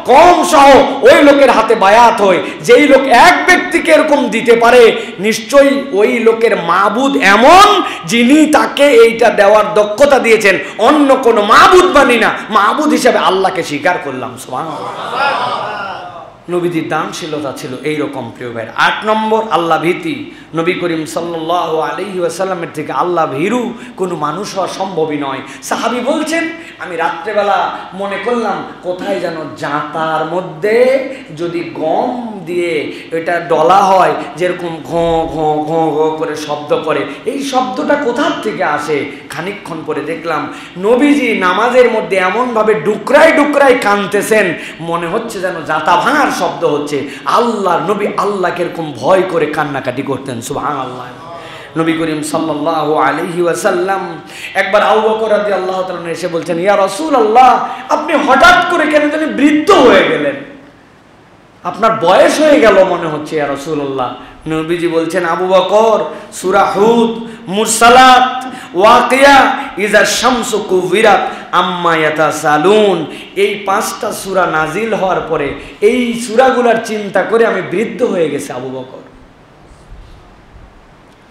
কওম সহ ওই লোকের হাতে বায়াত হই। যেই লোক এক ব্যক্তিকে এরকম দিতে পারে, নিশ্চয়ই ওই লোকের মাবুদ এমন, যিনি তাকে এইটা দেওয়ার দক্ষতা দিয়েছেন। অন্য কোনো মাবুদ মানি না, মাবুদ হিসাবে আল্লাহকে স্বীকার করলাম। সুবহানাল্লাহ। নবীজির দানশীলতা ছিল এইরকম। প্রিয় ভাই, 8 নম্বর, আল্লাহ ভীতি। নবী করিম সাল্লাল্লাহু আলাইহি ওয়াসাল্লামের থেকে আল্লাহ ভীরু কোনো মানুষ হওয়া সম্ভবই নয়। সাহাবী বলছেন, আমি রাত্রেবেলা মনে করলাম কোথায় যেন জাঁতার মধ্যে যদি গম দিয়ে এটা ডলা হয়, যেরকম ঘঁ ঘঁ ঘঁ ঘঁ করে শব্দ করে, এই শব্দটা কোথার থেকে আসে? খানিকক্ষণ পরে দেখলাম নবীজি নামাজের মধ্যে এমনভাবে ডুকরাই ডুকরাই কাঁদতেছেন, মনে হচ্ছে যেন জাতা ভাঙার শব্দ হচ্ছে। আল্লাহ নবী আল্লাহকে এরকম ভয় করে কান্নাকাটি করতেন। সুবহানাল্লাহ। নবী করিম সাল্লাল্লাহু আলাইহি ওয়াসাল্লাম একবার আবু বকর রাদিয়াল্লাহু তাআলা এসে বলছেন, ইয়া রাসূলুল্লাহ, আপনি হঠাৎ করে কেন জানি বৃদ্ধ হয়ে গেলেন, আপনার বয়স হয়ে গেল মনে হচ্ছে ইয়া রাসূলুল্লাহ। নবীজি বলছেন, আবু বকর, সূরা হুদ, মুরসালাত, ওয়াকিয়া, ইজা শামসু কুবিরাত, আম্মা ইয়াতাসালুন, এই 5টা সূরা নাজিল হওয়ার পরে এই সূরাগুলোর চিন্তা করে আমি বৃদ্ধ হয়ে গেছি আবু বকর।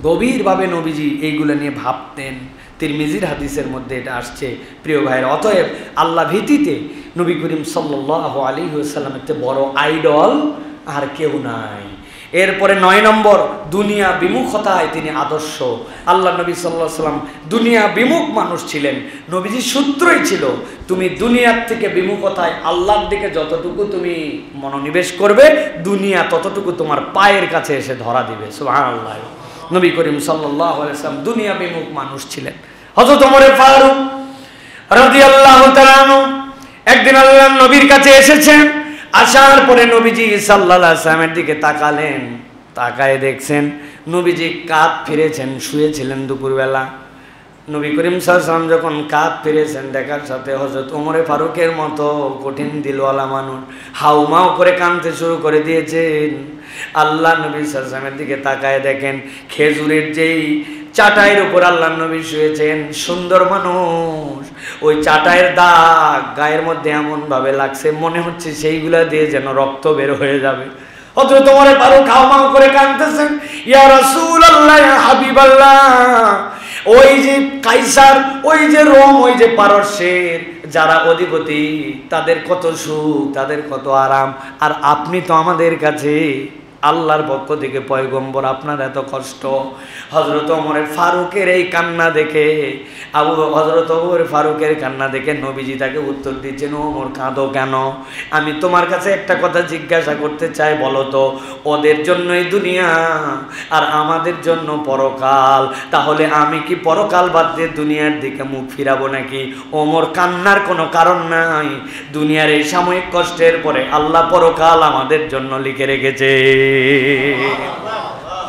গভীরভাবে নবীজি এইগুলো নিয়ে ভাবতেন। তিরমিজির হাদিসের মধ্যে এটা আসছে। প্রিয় ভাইয়ের, অতএব আল্লাহ ভীতিতে নবী করিম সাল্লাল্লাহু আলাইহি ওয়াসাল্লামের চেয়ে বড় আইডল আর কেউ নাই। এরপরে 9 নম্বর, দুনিয়া বিমুখতায় তিনি আদর্শ। আল্লাহ নবী সাল্লাল্লাহু আলাইহি ওয়াসাল্লাম দুনিয়া বিমুখ মানুষ ছিলেন। নবীজি সূত্রই ছিল, তুমি দুনিয়ার থেকে বিমুখতায় আল্লাহর দিকে যতটুকু তুমি মনোনিবেশ করবে, দুনিয়া ততটুকু তোমার পায়ের কাছে এসে ধরা দিবে। সুবহানাল্লাহ। নবী করিম সাল্লাল্লাহু আলাইহি ওয়াসাল্লাম দুনিয়া বিমুখ মানুষ ছিলেন। হযরত ওমর ফারুক রাদিয়াল্লাহু তাআলা আনহু একদিন আল্লাহর নবীর কাছে এসেছেন। আসার পরে নবীজি সাল্লাল্লাহু আলাইহি ওয়াসাল্লামের দিকে তাকালেন, তাকায় দেখছেন নবীজি কাঁধ ফিরেছেন, শুয়েছিলেন দুপুরবেলা। নবী করিম সাল্লাল্লাহু আলাইহি ওয়াসাল্লাম যখন কাঁধ ফিরেছেন, দেখার সাথে হযরত ওমর ফারুকের মতো কঠিন দিলওয়ালা মানুষ হাউমাউ করে কাঁদতে শুরু করে দিয়েছেন। আল্লাহ নবী সাল্লাল্লাহু আলাইহি ওয়াসাল্লামের দিকে তাকায় দেখেন খেজুরের যেই চাটাইয়ের উপর আল্লাহ নবী শুয়েছেন, সুন্দর মানুষ, ওই চাটাইয়ের দাগ গায়ের মধ্যে এমন ভাবে লাগছে মনে হচ্ছে সেইগুলা দিয়ে যেন রক্ত বের হয়ে যাবে। হযরত ওমর ফারুক হাউমাউ করে কাঁদতেছেন, ইয়া রাসূলুল্লাহ, ইয়া হাবিবাল্লাহ, ওই যে কাইসার, ওই যে রোম, ওই যে পারস্যের যারা অধিপতি, তাদের কত সুখ, তাদের কত আরাম, আর আপনি তো আমাদের কাছে আল্লাহর পক্ষ থেকে পয়গম্বর, আপনার এত কষ্ট। হযরত ওমর ফারুকের এই কান্না দেখে হযরত ওমর ফারুকের কান্না দেখে নবীজি তাকে উত্তর দিচ্ছেন, ওমর কাঁদো কেন? আমি তোমার কাছে একটা কথা জিজ্ঞাসা করতে চাই, বলো তো, ওদের জন্যই দুনিয়া আর আমাদের জন্য পরকাল, তাহলে আমি কি পরকাল বাদ দিয়ে দুনিয়ার দিকে মুখ ফিরাবো নাকি? ওমর কান্নার কোনো কারণ নাই, দুনিয়ার এই সাময়িক কষ্টের পরে আল্লাহ পরকাল আমাদের জন্য লিখে রেখেছে।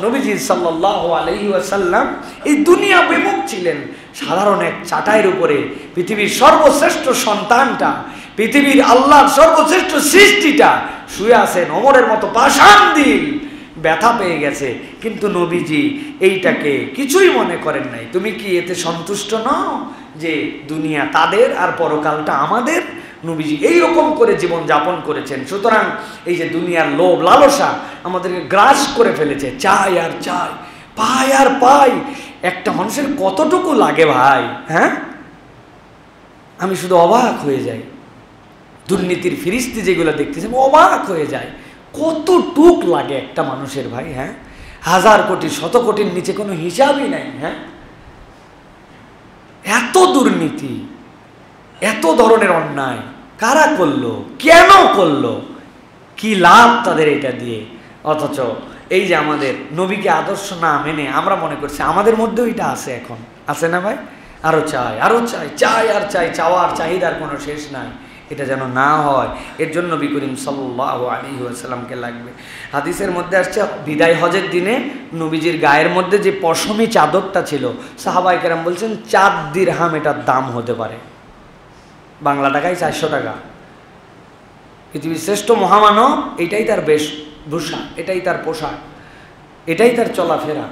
নবীজি সাল্লাল্লাহু আলাইহি ওয়াসাল্লাম এই দুনিয়া বিমুখ ছিলেন। সাধারণ এক চাটাইয়ের উপরে পৃথিবীর সর্বশ্রেষ্ঠ সন্তানটা, পৃথিবীর আল্লাহর সর্বশ্রেষ্ঠ সৃষ্টিটা শুয়ে আছেন। ওমরের মতো পাষাণ দিল ব্যথা পেয়ে গেছে, কিন্তু নবীজি এইটাকে কিছুই মনে করেন নাই। তুমি কি এতে সন্তুষ্ট নও যে দুনিয়া তাদের আর পরকালটা আমাদের? নবীজি এইরকম করে জীবন যাপন করেছেন। সুতরাং এই যে দুনিয়ার লোভ লালসা আমাদেরকে গ্রাস করে ফেলেছে, চাই আর চাই, পাই আর পাই। একটা মানুষের কতটুকু লাগে ভাই, হ্যাঁ? আমি শুধু অবাক হয়ে যাই, দুর্নীতির ফিরিস্তি যেগুলো দেখতেছেন অবাক হয়ে যায়। কতটুক লাগে একটা মানুষের ভাই, হ্যাঁ? 1000 কোটি 100 কোটির নিচে কোনো হিসাবই নাই, হ্যাঁ? এত দুর্নীতি, এত ধরনের অন্যায় কারা করলো, কেন করলো, কি লাভ তাদের এটা দিয়ে? অথচ এই যে আমাদের নবীকে আদর্শ না মেনে আমরা মনে করছি আমাদের মধ্যেও এটা আছে, এখন আছে না ভাই? আরো চাই, আরো চাই, চাই আর চাই, চাওয়ার চাহিদার কোনো শেষ নাই। এটা যেন না হয়, এর জন্য নবী করিম সাল্লাল্লাহু আলাইহি ওয়াসাল্লামকে লাগবে। হাদিসের মধ্যে আসছে, বিদায় হজের দিনে নবীজির গায়ের মধ্যে যে পশমি চাদরটা ছিল, সাহাবায়ে কেরাম বলছেন 4 দিরহাম এটার দাম হতে পারে, বাংলা টাকায় 400 টাকা। পৃথিবীর শ্রেষ্ঠ মহামানব, এটাই তার বেশভূষা, এটাই তার পোশাক, এটাই তার চলাফেরা।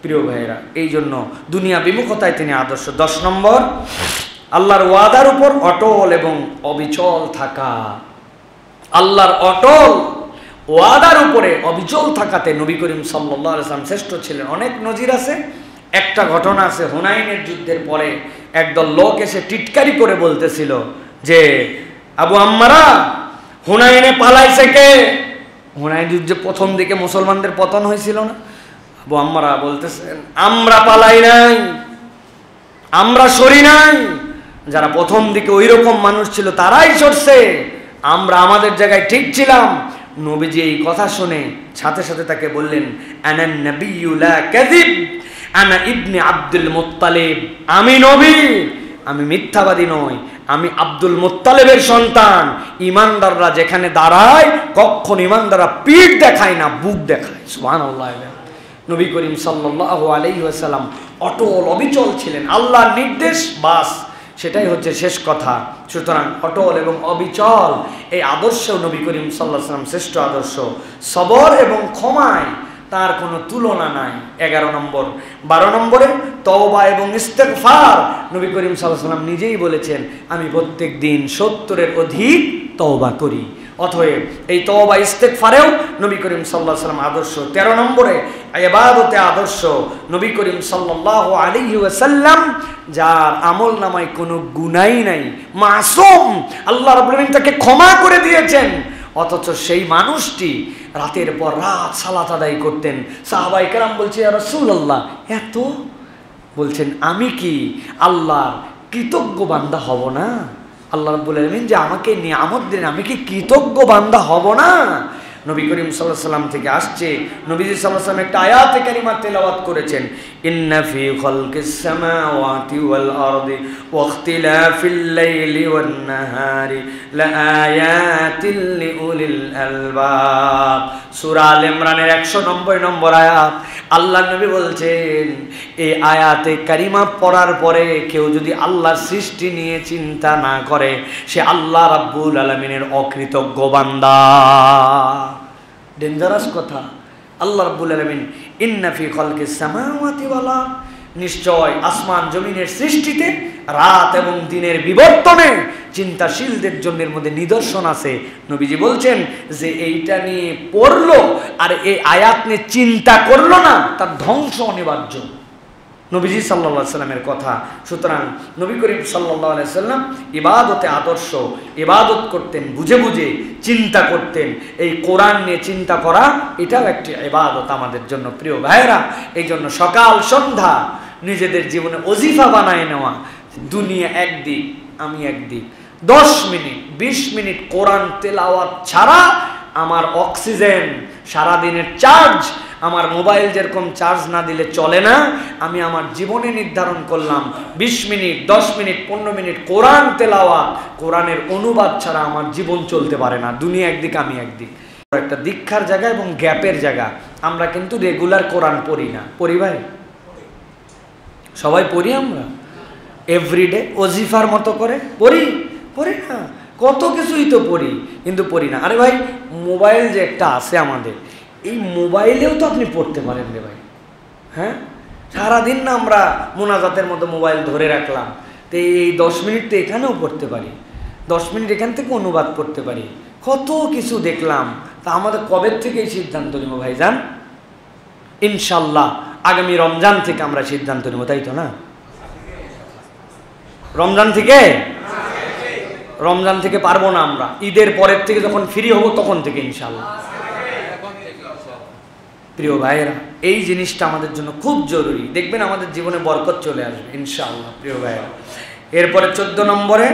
প্রিয় ভাইয়েরা, এই জন্য দুনিয়া বিমুখতায় তিনি আদর্শ। 10 নম্বর, আল্লাহর ওয়াদার উপর অটল এবং অবিচল থাকা। আল্লাহর অটল ওয়াদার উপরে অবিচল থাকাতে নবী করিম সাল্লাল্লাহু আলাইহি ওয়াসাল্লাম শ্রেষ্ঠ ছিলেন। অনেক নজির আছে। একটা ঘটনা আছে, হুনাইনের যুদ্ধের পরে একদল লোক এসে টিটকারি করে বলতেছিল যে, আবু আম্মারা, হুনাইনে পালাইছে কে? হুনাইন যুদ্ধে প্রথম দিকে মুসলমানদের পতন হয়েছিল না? আবু আম্মারা বলতেছেন, আমরা পালাই নাই, আমরা সরি নাই, যারা প্রথম দিকে ওই রকম মানুষ ছিল তারাই সরছে, আমরা আমাদের জায়গায় ঠিক ছিলাম। নবীজি এই কথা শুনে সাথে সাথে তাকে বললেন, আনা নাবিয়্যু লা কাযিব, আনা ইবনে আব্দুল মুত্তালিব, আমি নবী, আমি মিথ্যাবাদী নই, আমি আব্দুল মুত্তালিবের সন্তান। ইমানদাররা যেখানে দাঁড়ায় কখনো ইমানদাররা পিঠ দেখায় না, বুক দেখায়। সুবহানাল্লাহ। নবী করিম সাল্লাল্লাহু আলাইহি ওয়াসাল্লাম অটল অবিচল ছিলেন, আল্লাহর নির্দেশ বাস, সেটাই হচ্ছে শেষ কথা। সুতরাং অটল এবং অবিচল এই আদর্শ নবী করিম সাল্লাল্লাহু আলাইহি ওয়াসাল্লাম শ্রেষ্ঠ আদর্শ। সবর এবং ক্ষমায় তার কোনো তুলনা নাই। 11 নম্বর। 12 নম্বরে তওবা এবং ইস্তেগফার। নবী করিম সাল্লাল্লাহু আলাইহি ওয়াসাল্লাম নিজেই বলেছেন, আমি প্রত্যেক দিন 70-এর অধিক তওবা করি। অতএব এই তওবা ইস্তেগফারেও নবী করিম সাল্লাল্লাহু আলাইহি ওয়াসাল্লাম আদর্শ। 13 নম্বরে ইবাদতে আদর্শ। নবী করিম সাল্লাল্লাহু আলাইহি ওয়াসাল্লাম যার আমল নামায় কোনো গুনাহই নাই, মাসুম, আল্লাহ রাব্বুল আলামিন তাকে ক্ষমা করে দিয়েছেন, অথচ সেই মানুষটি রাতের পর রাত সালাত আদায় করতেন। সাহাবায়ে কেরাম বলছে, ইয়া রাসূলুল্লাহ, এত বলছেন, আমি কি আল্লাহর কৃতজ্ঞ বান্দা হব না? আল্লাহ রাব্বুল আলামিন যে আমাকে নিয়ামত দেন, আমি কি কৃতজ্ঞ বান্দা হব না? নবী করিম সাল্লাল্লাহু আলাইহি ওয়াসাল্লাম থেকে আসছে, নবীজি সাল্লাল্লাহু আলাইহি ওয়াসাল্লাম একটা আয়াতে কারিমা তেলাওয়াত করেছেন, ইন্না ফি খালকিস সামাওয়াতি ওয়াল আরদি ওয়া ইখতিলাফিল লাইলি ওয়ান নাহারি লাআয়াতিল লিউলিল আলবাব। সূরা আল ইমরানের 190 নম্বর আয়াত। আল্লাহ নবী বলছেন, এই আয়াতে কারিমা পড়ার পরে কেউ যদি আল্লাহর সৃষ্টি নিয়ে চিন্তা না করে, সে আল্লাহ রাব্বুল আলামিনের অকৃতজ্ঞ বান্দা। ডেঞ্জারাস কথা। আল্লাহ রাব্বুল আলামিন ইন্না ফি খালকিস সামাওয়াতি ওয়াল আরদ, নিশ্চয় আসমান জমিনের সৃষ্টিতে, রাত এবং দিনের বিবর্তনে চিন্তাশীলদের জন্য এর মধ্যে নিদর্শন আছে। নবীজি বলছেন যে এইটা নিয়ে পড়লো আর এই আয়াত নিয়ে চিন্তা করলো না, তার ধ্বংস অনিবার্য। নবীজি সাল্লাল্লাহু আলাইহি সাল্লামের কথা। সুতরাং নবী করিম সাল্লাল্লাহু আলাইহি সাল্লাম ইবাদতে আদর্শ, ইবাদত করতেন বুঝে বুঝে, চিন্তা করতেন। এই কোরআন নিয়ে চিন্তা করা এটাও একটি ইবাদত আমাদের জন্য। প্রিয় ভাইয়েরা, এই জন্য সকাল সন্ধ্যা নিজেদের জীবনে ওজিফা বানায় নেওয়া, দুনিয়া একদিক আমি একদিক, 10 মিনিট 20 মিনিট কোরআন তেলাওয়াত ছাড়া আমার অক্সিজেন, সারাদিনের চার্জ, আমার মোবাইল যেরকম চার্জ না দিলে চলে না, আমি আমার জীবনে নির্ধারণ করলাম 20 মিনিট 10 মিনিট 15 মিনিট কোরআন তেলাওয়াত, কোরআনের অনুবাদ ছাড়া আমার জীবন চলতে পারে না। দুনিয়া একদিক আমি একদিক। একটা দীক্ষার জায়গা এবং গ্যাপের জায়গা। আমরা কিন্তু রেগুলার কোরআন পড়ি না। পড়ি ভাই? সবাই পড়ি আমরা এভরিডে ওজিফার মতো করে পড়ি না। কত কিছুই তো পড়ি, কিন্তু পড়ি না। আরে ভাই, মোবাইল যে একটা আছে আমাদের, এই মোবাইলেও তো আপনি পড়তে পারেন রে ভাই। হ্যাঁ, সারাদিন না আমরা মোনাজাতের মতো মোবাইল ধরে রাখলাম, তো এই 10 মিনিট তো এখানেও পড়তে পারি, 10 মিনিট এখান থেকে অনুবাদ করতে পারি। কত কিছু দেখলাম। তা আমাদের কবে থেকে এই সিদ্ধান্ত নিব ভাইজান? ইনশাল্লাহ আগামী রমজান থেকে আমরা সিদ্ধান্ত নেব, তাই তো না? রমজান থেকে পারবো না আমরা, ঈদের পরের থেকে যখন ফ্রি হব তখন থেকে ইনশাল্লাহ। প্রিয় ভাইয়েরা, এই জিনিসটা আমাদের জন্য খুব জরুরি। দেখবেন আমাদের জীবনে বরকত চলে আসবে ইনশাআল্লাহ। প্রিয় ভাইয়েরা, এরপরে 14 নম্বরে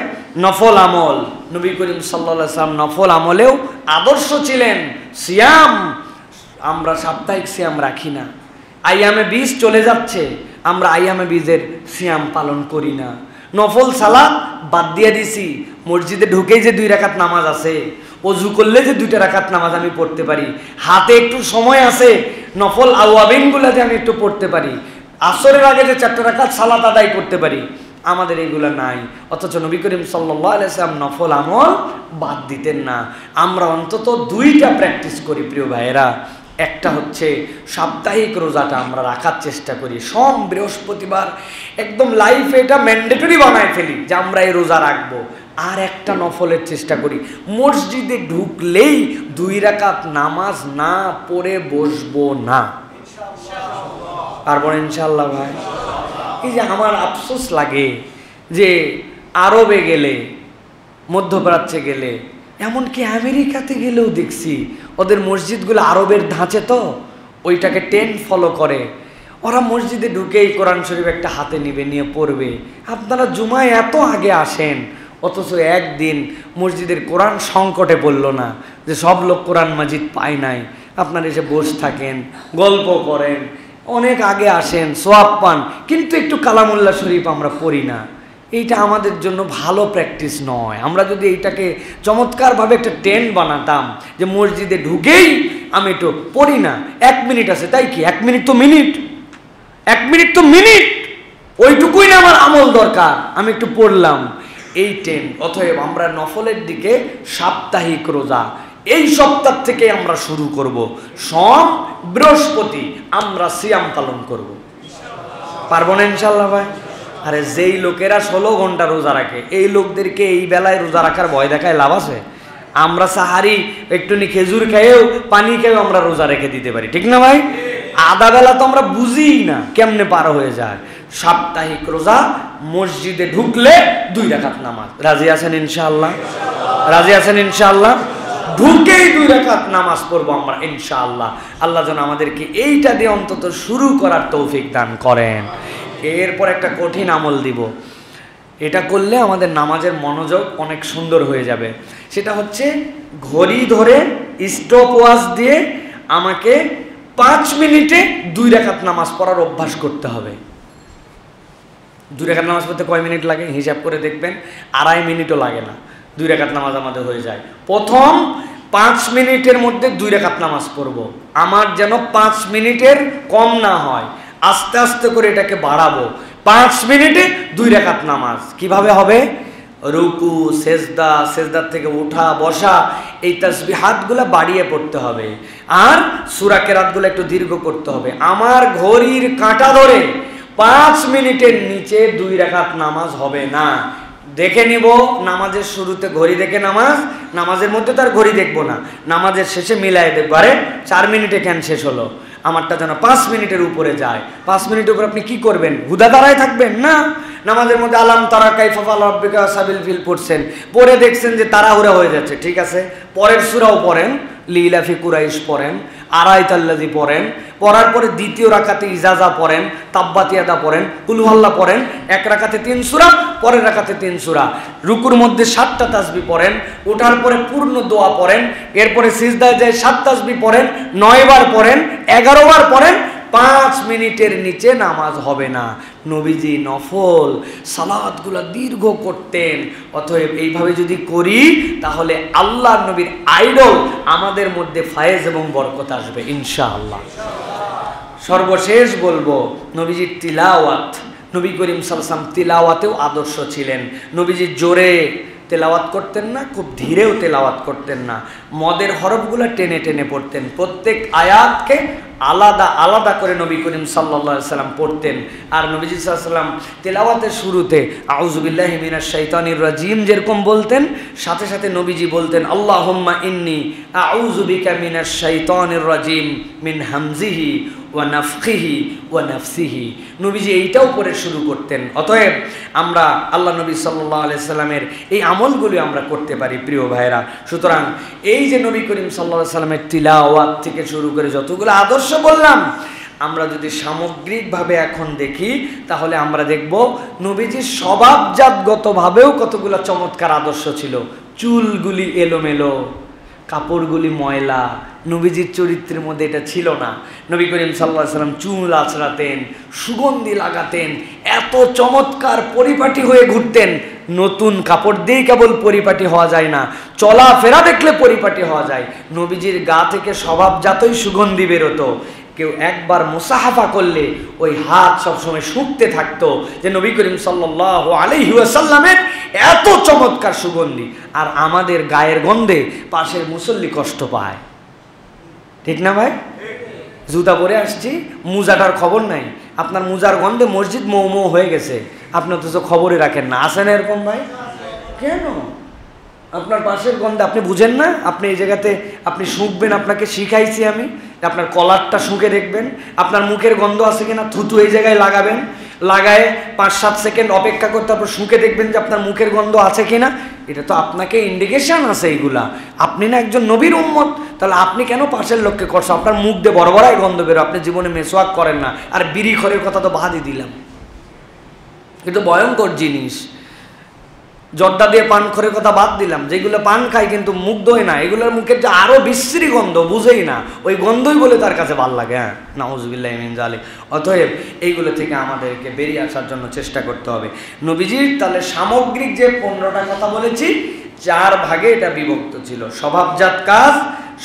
নফল আমল। নবী করিম সাল্লাল্লাহু আলাইহি ওয়াসাল্লাম নফল আমলেও আদর্শ ছিলেন। সিয়াম, আমরা সাপ্তাহিক সিয়াম রাখি না। আইয়ামে 20 চলে যাচ্ছে, আমরা আইয়ামে 20-এর সিয়াম পালন করি না। নফল সালাত বাদ দিয়ে দিছি। মসজিদে ঢুকেই যে 2 রাকাত নামাজ আছে, অজু করলে যে 2টা রাকাত নামাজ আমি পড়তে পারি, হাতে একটু সময় আছে, নফল আওয়াবিনগুলো যে আমি একটু পড়তে পারি, আসরের আগে যে 4টা রাকাত সালাত আদায় করতে পারি, আমাদের এইগুলো নাই। অথচ নবী করিম সাল্লাল্লাহু আলাইহি ওয়াসাল্লাম নফল আমল বাদ দিতেন না। আমরা অন্তত 2টা প্র্যাকটিস করি প্রিয় ভাইয়েরা। একটা হচ্ছে সাপ্তাহিক রোজাটা আমরা রাখার চেষ্টা করি, সোম বৃহস্পতিবার একদম লাইফে এটা ম্যান্ডেটরি বানায় ফেলি যে আমরা এই রোজা রাখবো। আর একটা নফলের চেষ্টা করি, মসজিদে ঢুকলেই 2 রাকাত নামাজ না পড়ে বসবো না। পারবো না ইনশাআল্লাহ ভাই? এই যে আমার আফসোস লাগে যে আরবে গেলে, মধ্যপ্রাচ্যে গেলে, এমনকি আমেরিকাতে গেলেও দেখছি ওদের মসজিদগুলো আরবের ধাঁচে, তো ওইটাকে ট্রেন্ড ফলো করে। ওরা মসজিদে ঢুকেই কোরআন শরীফ একটা হাতে নিবে, নিয়ে পড়বে। আপনারা জুমায় এত আগে আসেন, অথচ একদিন মসজিদের কোরআন সংকটে পড়ল না, যে সব লোক কোরআন মাজিদ পায় নাই, আপনারা এসে বসে থাকেন, গল্প করেন, অনেক আগে আসেন, সোয়াব পান, কিন্তু একটু কালামুল্লাহ শরীফ আমরা পড়ি না। এইটা আমাদের জন্য ভালো প্র্যাকটিস নয়। আমরা যদি এইটাকে চমৎকারভাবে একটা ট্রেন্ড বানাতাম যে মসজিদে ঢুকেই আমি একটু পড়ি না, 1 মিনিট আছে, তাই কি 1 মিনিট তো মিনিট, 1 মিনিট তো মিনিট, ওইটুকুই না আমার আমল দরকার, আমি একটু পড়লাম, এই ট্রেন্ড। অতএব আমরা নফলের দিকে সাপ্তাহিক রোজা এই সপ্তাহ থেকে আমরা শুরু করব। সোম বৃহস্পতি আমরা সিয়াম পালন করব। পারবো না ইনশাল্লাহ ভাই? আরে যেই লোকেরা 16 ঘন্টা রোজা রাখে, এই লোকদেরকে এই বেলায় রোজা রাখার ভয় দেখায় লাভ আছে? আমরা সাহারি একটুনি খেজুর খেয়েও পানি খেয়েও আমরা রোজা রেখে দিতে পারি, ঠিক না ভাই? আধা বেলা তো আমরা বুঝিই না কেমনে পার হয়ে যায়। সাপ্তাহিক রোজা, মসজিদে ঢুকলে 2 রাকাত নামাজ। রাজি আছেন ইনশাআল্লাহ? রাজি আছেন ইনশাআল্লাহ? ঢুকেই 2 রাকাত নামাজ পড়বো আমরা ইনশাআল্লাহ। আল্লাহ যেন আমাদেরকে এইটা দিয়ে অন্তত শুরু করার তৌফিক দান করেন। এরপর একটা কঠিন আমল দিব, এটা করলে আমাদের নামাজের মনোযোগ অনেক সুন্দর হয়ে যাবে। সেটা হচ্ছে ঘড়ি ধরে স্টপ ওয়াচ দিয়ে আমাকে 5 মিনিটে 2 রাকাত নামাজ পড়ার অভ্যাস করতে হবে। 2 রাকাত নামাজ পড়তে কয় মিনিট লাগে হিসাব করে দেখবেন, 2.5 মিনিটও লাগে না, 2 রাকাত নামাজ আমাদের হয়ে যায়। প্রথম 5 মিনিটের মধ্যে 2 রাকাত নামাজ পড়ব। আমার যেন 5 মিনিটের কম না হয়, আস্তে আস্তে করে এটাকে বাড়াবো। 5 মিনিটে 2 রাকাত নামাজ। কিভাবে হবে? রুকু, সেজদা, সেজদার থেকে ওঠা বসা, এই তাসবিহাতগুলো বাড়িয়ে পড়তে হবে, আর সূরা কেরাতগুলো একটু দীর্ঘ করতে হবে। আমার ঘড়ির কাঁটা ধরে 5 মিনিটের নিচে 2 রাকাত নামাজ হবে না। দেখে নিব নামাজের শুরুতে ঘড়ি দেখে নামাজ, নামাজের মধ্যে তার ঘড়ি দেখবো না, নামাজের শেষে মিলাই দেখবো, আরে 4 মিনিটে কেন শেষ হলো, আমারটা যেন 5 মিনিটের উপরে যায়। 5 মিনিটের উপর আপনি কি করবেন? হুদা দাঁড়ায় থাকবেন না। নামাজের মধ্যে আলাম তারা কাইফা ফাআলা রাব্বিকা ওয়াসাবিল ফিল পড়ছেন, পড়ে দেখছেন যে তাড়াহুড়া হয়ে যাচ্ছে, ঠিক আছে, পরের সূরাও পড়েন, লিলাফি কুরাইশ পড়েন, আরাইতাল্লাযী পড়েন, পড়ার পরে দ্বিতীয় রাকাতে ইজাজা পড়েন, তাব্বাত ইয়াদা পড়েন, কুল হুয়াল্লাহ পড়েন, 1 রাকাতে 3 সূরা, পরের রাকাতে 3 সূরা, রুকুর মধ্যে 7টা তাসবিহ পড়েন, ওঠার পরে পূর্ণ দোয়া পড়েন, এরপরে সিজদায় যায় 7 তাসবিহ পড়েন, 9 বার পড়েন, 11 বার পড়েন। 5 মিনিটের নিচে নামাজ হবে না। নবীজি নফল সালাতগুলো দীর্ঘ করতেন। অতএব এইভাবে যদি করি তাহলে আল্লাহ নবীর আইডল আমাদের মধ্যে ফায়েজ এবং বরকত আসবে ইনশাআল্লাহ। সর্বশেষ বলবো নবীজির তিলাওয়াত। নবী করিম সাল্লাল্লাহু আলাইহি ওয়াসাল্লাম তিলাওয়াতেও আদর্শ ছিলেন। নবীজি জোরে তেলাওয়াত করতেন না, খুব ধীরেও তেলাওয়াত করতেন না, মদের হরফগুলো টেনে টেনে পড়তেন। প্রত্যেক আয়াতকে আলাদা আলাদা করে নবী করিম সাল্লাল্লাহু আলাইহি ওয়াসাল্লাম পড়তেন। আর নবীজি সাল্লাল্লাহু আলাইহি ওয়াসাল্লাম তেলাওয়াতের শুরুতে আউযু বিল্লাহি মিনাশ শাইতানির রাজিম যেরকম বলতেন, সাথে সাথে নবীজি বলতেন আল্লাহুম্মা ইন্নী আউযু বিকা মিনাশ শাইতানির রাজিম মিন হামজিহি ওয়া নাফখিহি ওয়া নাফসিহি। নবীজি এইটাও পড়ে শুরু করতেন। অতএব আমরা আল্লাহ নবী সাল্লাল্লাহু আলাইহি সাল্লামের এই আমলগুলি আমরা করতে পারি প্রিয় ভাইরা। সুতরাং এই যে নবী করিম সাল্লাল্লাহু আলাইহি সাল্লামের তিলাওয়াত থেকে শুরু করে যতগুলো আদর্শ বললাম, আমরা যদি সামগ্রিকভাবে এখন দেখি তাহলে আমরা দেখব নবীজির স্বভাবজাতগতভাবেও কতগুলো চমৎকার আদর্শ ছিল। চুলগুলি এলোমেলো, কাপড়গুলি ময়লা, নবীজির চরিত্রের মধ্যে এটা ছিল না। নবী করিম সাল্লাল্লাহু আলাইহি সাল্লাম চুল আঁচড়াতেন, সুগন্ধি লাগাতেন, এত চমৎকার পরিপাটি হয়ে ঘুরতেন। নতুন কাপড় দিয়েই কেবল পরিপাটি হওয়া যায় না, চলাফেরা দেখলে পরিপাটি হওয়া যায়। নবীজির গা থেকে স্বভাবজাতই সুগন্ধি বেরোতো। কেউ একবার মুসাহাফা করলে ওই হাত সবসময় শুকতে থাকতো যে নবী করিম সাল্লাল্লাহু আলাইহি ওয়াসাল্লামের এত চমৎকার সুগন্ধি। আর আমাদের গায়ের গন্ধে পাশের মুসল্লি কষ্ট পায়, ঠিক না ভাই? জুতা পরে আসছি, মুজাটার খবর নাই, আপনার মুজার গন্ধে মসজিদ মৌ মৌ হয়ে গেছে, আপনি অথচ খবরে রাখেন না। আসেন এরকম ভাই? কেন? আপনার পাশের গন্ধে আপনি বুঝেন না? আপনি এই জায়গাতে আপনি শুঁকবেন, আপনাকে শিখাইছি আমি, আপনার কলারটা শুঁকে দেখবেন, আপনার মুখের গন্ধ আছে কিনা, থুতু এই জায়গায় লাগাবেন, লাগায় 5-7 সেকেন্ড অপেক্ষা করতে তারপর শুঁকে দেখবেন যে আপনার মুখের গন্ধ আছে কিনা। এটা তো আপনাকে ইন্ডিকেশন আছে এইগুলা। আপনি না একজন নবীর উম্মত, তাহলে আপনি কেন পাশের লোককে করছো? আপনার মুখ দিয়ে বড় বড়াই গন্ধ বেরো, আপনি জীবনে মেসওয়াক করেন না। আর বিড়ি খরের কথা তো বাদই দিলাম, কিন্তু ভয়ঙ্কর জিনিস। জর্দা দিয়ে পান করে কথা বাদ দিলাম, যেগুলো পান খায় কিন্তু মুগ্ধ হয় না, এগুলোর মুখের যে আরো বিশ্রী গন্ধ বুঝেই না, ওই গন্ধই বলে তার কাছে ভাল লাগে। হ্যাঁ, নাউজুবিল্লাহি মিন যালিক। অতএব এইগুলো থেকে আমাদেরকে বেরিয়ে আসার জন্য চেষ্টা করতে হবে। নবীজির তাহলে সামগ্রিক যে 15টা কথা বলেছি, 4 ভাগে এটা বিভক্ত ছিল: স্বভাবজাত কাজ,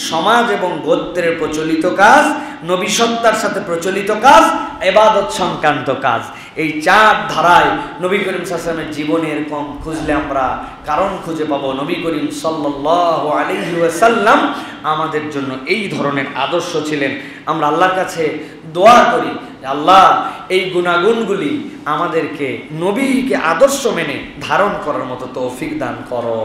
সমাজ এবং গোত্রের প্রচলিত কাজ, নবী সত্তার সাথে প্রচলিত কাজ, ইবাদত সংক্রান্ত কাজ। এই 4 ধারায় নবী করিম সাল্লাল্লাহু আলাইহি ওয়াসাল্লামের জীবনে এরকম খুঁজলে আমরা কারণ খুঁজে পাবো। নবী করিম সাল্লাল্লাহু আলাইহি ওয়াসাল্লাম আমাদের জন্য এই ধরনের আদর্শ ছিলেন। আমরা আল্লাহর কাছে দোয়া করি, আল্লাহ এই গুণাগুণগুলি আমাদেরকে নবীকে আদর্শ মেনে ধারণ করার মতো তৌফিক দান করো।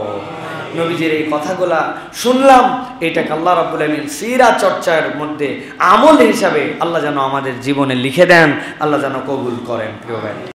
নবীজির এই কথাগুলা শুনলাম, এটাকে আল্লাহ রাব্বুল আলামিন সিরাত চর্চার মধ্যে আমল হিসাবে আল্লাহ যেন আমাদের জীবনে লিখে দেন, আল্লাহ যেন কবুল করেন। প্রিয় ভাই।